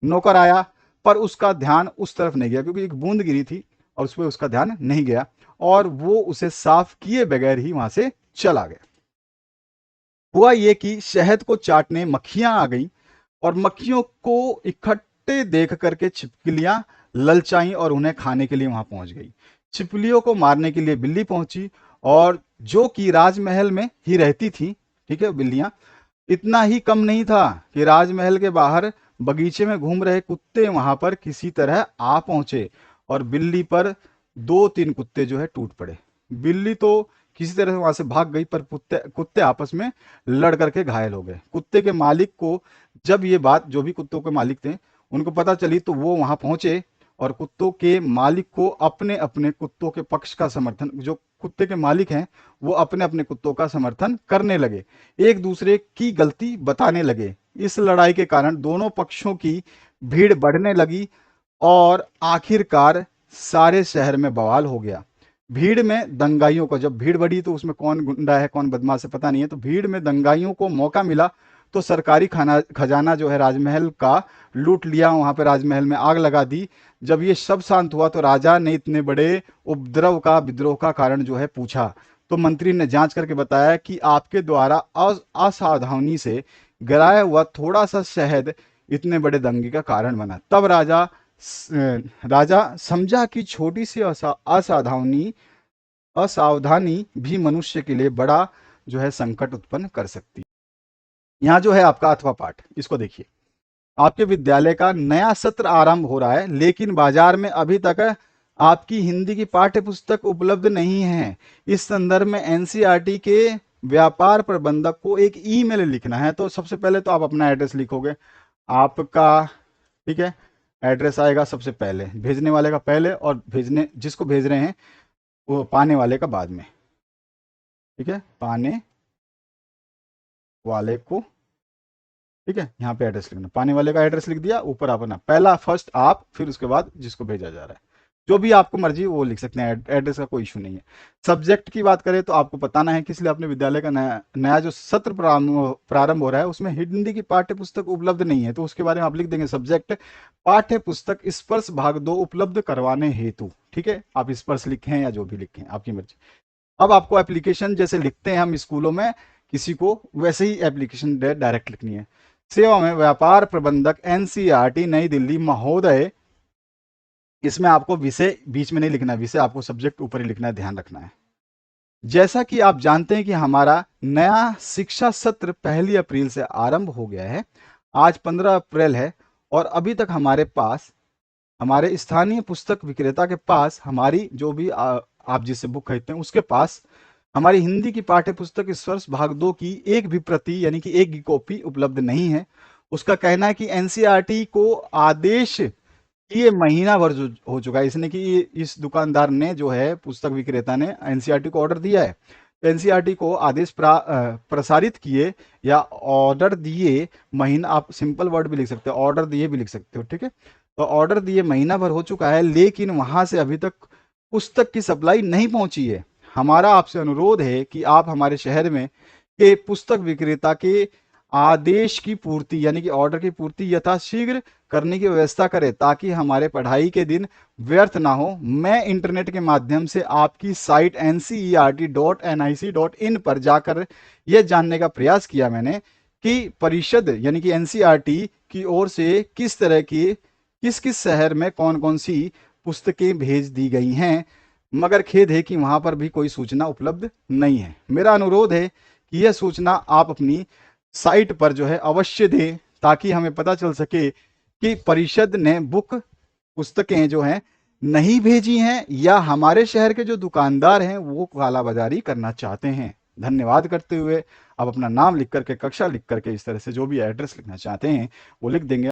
[SPEAKER 2] नौकर आया, पर उसका ध्यान उस तरफ नहीं गया, क्योंकि एक बूंद गिरी थी और उस पर उसका ध्यान नहीं गया, और वो उसे साफ किए बगैर ही वहां से चला गया। हुआ ये कि शहद को चाटने मक्खियां आ गई, और मक्खियों को इकट्ठे देख करके छिपकलियां ललचाई और उन्हें खाने के लिए वहां पहुंच गई। छिपकलियों को मारने के लिए बिल्ली पहुंची, और जो कि राजमहल में ही रहती थी, ठीक है, बिल्लियां। इतना ही कम नहीं था कि राजमहल के बाहर बगीचे में घूम रहे कुत्ते वहां पर किसी तरह आ पहुंचे, और बिल्ली पर 2-3 कुत्ते जो है टूट पड़े। बिल्ली तो किसी तरह से वहां से भाग गई, पर कुत्ते कुत्ते आपस में लड़ करके घायल हो गए। कुत्ते के मालिक को जब ये बात, जो भी कुत्तों के मालिक थे, उनको पता चली, तो वो वहां पहुंचे और कुत्तों के मालिक को अपने अपने कुत्तों के पक्ष का समर्थन, जो कुत्ते के मालिक हैं वो अपने अपने कुत्तों का समर्थन करने लगे, एक दूसरे की गलती बताने लगे। इस लड़ाई के कारण दोनों पक्षों की भीड़ बढ़ने लगी, और आखिरकार सारे शहर में बवाल हो गया। भीड़ में दंगाइयों को, जब भीड़ बढ़ी तो उसमें कौन गुंडा है कौन बदमाश है पता नहीं है, तो भीड़ में दंगाइयों को मौका मिला, तो सरकारी खाना खजाना जो है राजमहल का लूट लिया, वहां पर राजमहल में आग लगा दी। जब ये सब शांत हुआ, तो राजा ने इतने बड़े उपद्रव का, विद्रोह का कारण जो है पूछा, तो मंत्री ने जांच करके बताया कि आपके द्वारा असावधानी से गिराया हुआ थोड़ा सा शहद इतने बड़े दंगे का कारण बना। तब राजा समझा कि छोटी सी असावधानी असावधानी भी मनुष्य के लिए बड़ा जो है संकट उत्पन्न कर सकती है। यहाँ जो है आपका अथवा पाठ, इसको देखिए। आपके विद्यालय का नया सत्र आरंभ हो रहा है, लेकिन बाजार में अभी तक आपकी हिंदी की पाठ्य पुस्तक उपलब्ध नहीं है। इस संदर्भ में एनसीईआरटी के व्यापार प्रबंधक को एक ईमेल लिखना है। तो सबसे पहले तो आप अपना एड्रेस लिखोगे, आपका, ठीक है, एड्रेस आएगा सबसे पहले, भेजने वाले का पहले, और भेजने जिसको भेज रहे हैं वो पाने वाले का बाद में, ठीक है, पाने वाले को, ठीक है। यहाँ पे एड्रेस लिखना, पाने वाले का एड्रेस लिख दिया, ऊपर अपना पहला फर्स्ट आप, फिर उसके बाद जिसको भेजा जा रहा है, जो भी आपको मर्जी वो लिख सकते हैं, एड्रेस का कोई इशू नहीं है। सब्जेक्ट की बात करें तो आपको बताना है कि इसलिए अपने विद्यालय का नया जो सत्र प्रारंभ हो रहा है उसमें हिंदी की पाठ्य पुस्तक उपलब्ध नहीं है, तो उसके बारे में आप लिख देंगे सब्जेक्ट पाठ्य पुस्तक स्पर्श भाग 2 उपलब्ध करवाने हेतु। ठीक है, आप स्पर्श लिखें या जो भी लिखें आपकी मर्जी। अब आपको एप्लीकेशन जैसे लिखते हैं हम स्कूलों में किसी को, वैसे ही एप्लीकेशन डायरेक्ट लिखनी है। सेवा में व्यापार प्रबंधक एनसीईआरटी नई दिल्ली महोदय, इसमें आपको विषय बीच में नहीं लिखना है, विषय आपको सब्जेक्ट ऊपर ही लिखना है, ध्यान रखना है। जैसा कि आप जानते हैं कि हमारा नया शिक्षा सत्र 1 अप्रैल से आरंभ हो गया है। आज 15 अप्रैल है और अभी तक हमारे पास, हमारे स्थानीय पुस्तक विक्रेता के पास, हमारी जो भी आप जिससे बुक खरीदते हैं उसके पास हमारी हिंदी की पाठ्य पुस्तक स्पर्श भाग 2 की एक भी प्रति यानी कि एक की कॉपी उपलब्ध नहीं है। उसका कहना है कि एनसीईआरटी को आदेश ये महीना भर हो चुका है, इसने कि इस दुकानदार ने जो है पुस्तक विक्रेता ने एनसीईआरटी को ऑर्डर दिया है, एनसीईआरटी को आदेश प्रसारित किए या ऑर्डर दिए महीना, आप सिंपल वर्ड भी लिख सकते हो, ऑर्डर दिए भी लिख सकते हो। ठीक है, तो ऑर्डर दिए महीना भर हो चुका है, लेकिन वहां से अभी तक पुस्तक की सप्लाई नहीं पहुंची है। हमारा आपसे अनुरोध है कि आप हमारे शहर में के पुस्तक विक्रेता के आदेश की पूर्ति यानी कि ऑर्डर की पूर्ति यथाशीघ्र करने की व्यवस्था करें, ताकि हमारे पढ़ाई के दिन व्यर्थ ना हो। मैं इंटरनेट के माध्यम से आपकी साइट ncert.nic.in पर जाकर यह जानने का प्रयास किया मैंने कि परिषद यानी कि एनसीईआरटी की ओर से किस तरह की, किस किस शहर में कौन कौन सी पुस्तकें भेज दी गई हैं, मगर खेद है कि वहां पर भी कोई सूचना उपलब्ध नहीं है। मेरा अनुरोध है कि यह सूचना आप अपनी साइट पर जो है अवश्य दें, ताकि हमें पता चल सके कि परिषद ने बुक पुस्तकें जो हैं नहीं भेजी हैं या हमारे शहर के जो दुकानदार हैं वो कालाबाजारी करना चाहते हैं। धन्यवाद करते हुए आप अपना नाम लिख करके, कक्षा लिख करके, इस तरह से जो भी एड्रेस लिखना चाहते हैं वो लिख देंगे।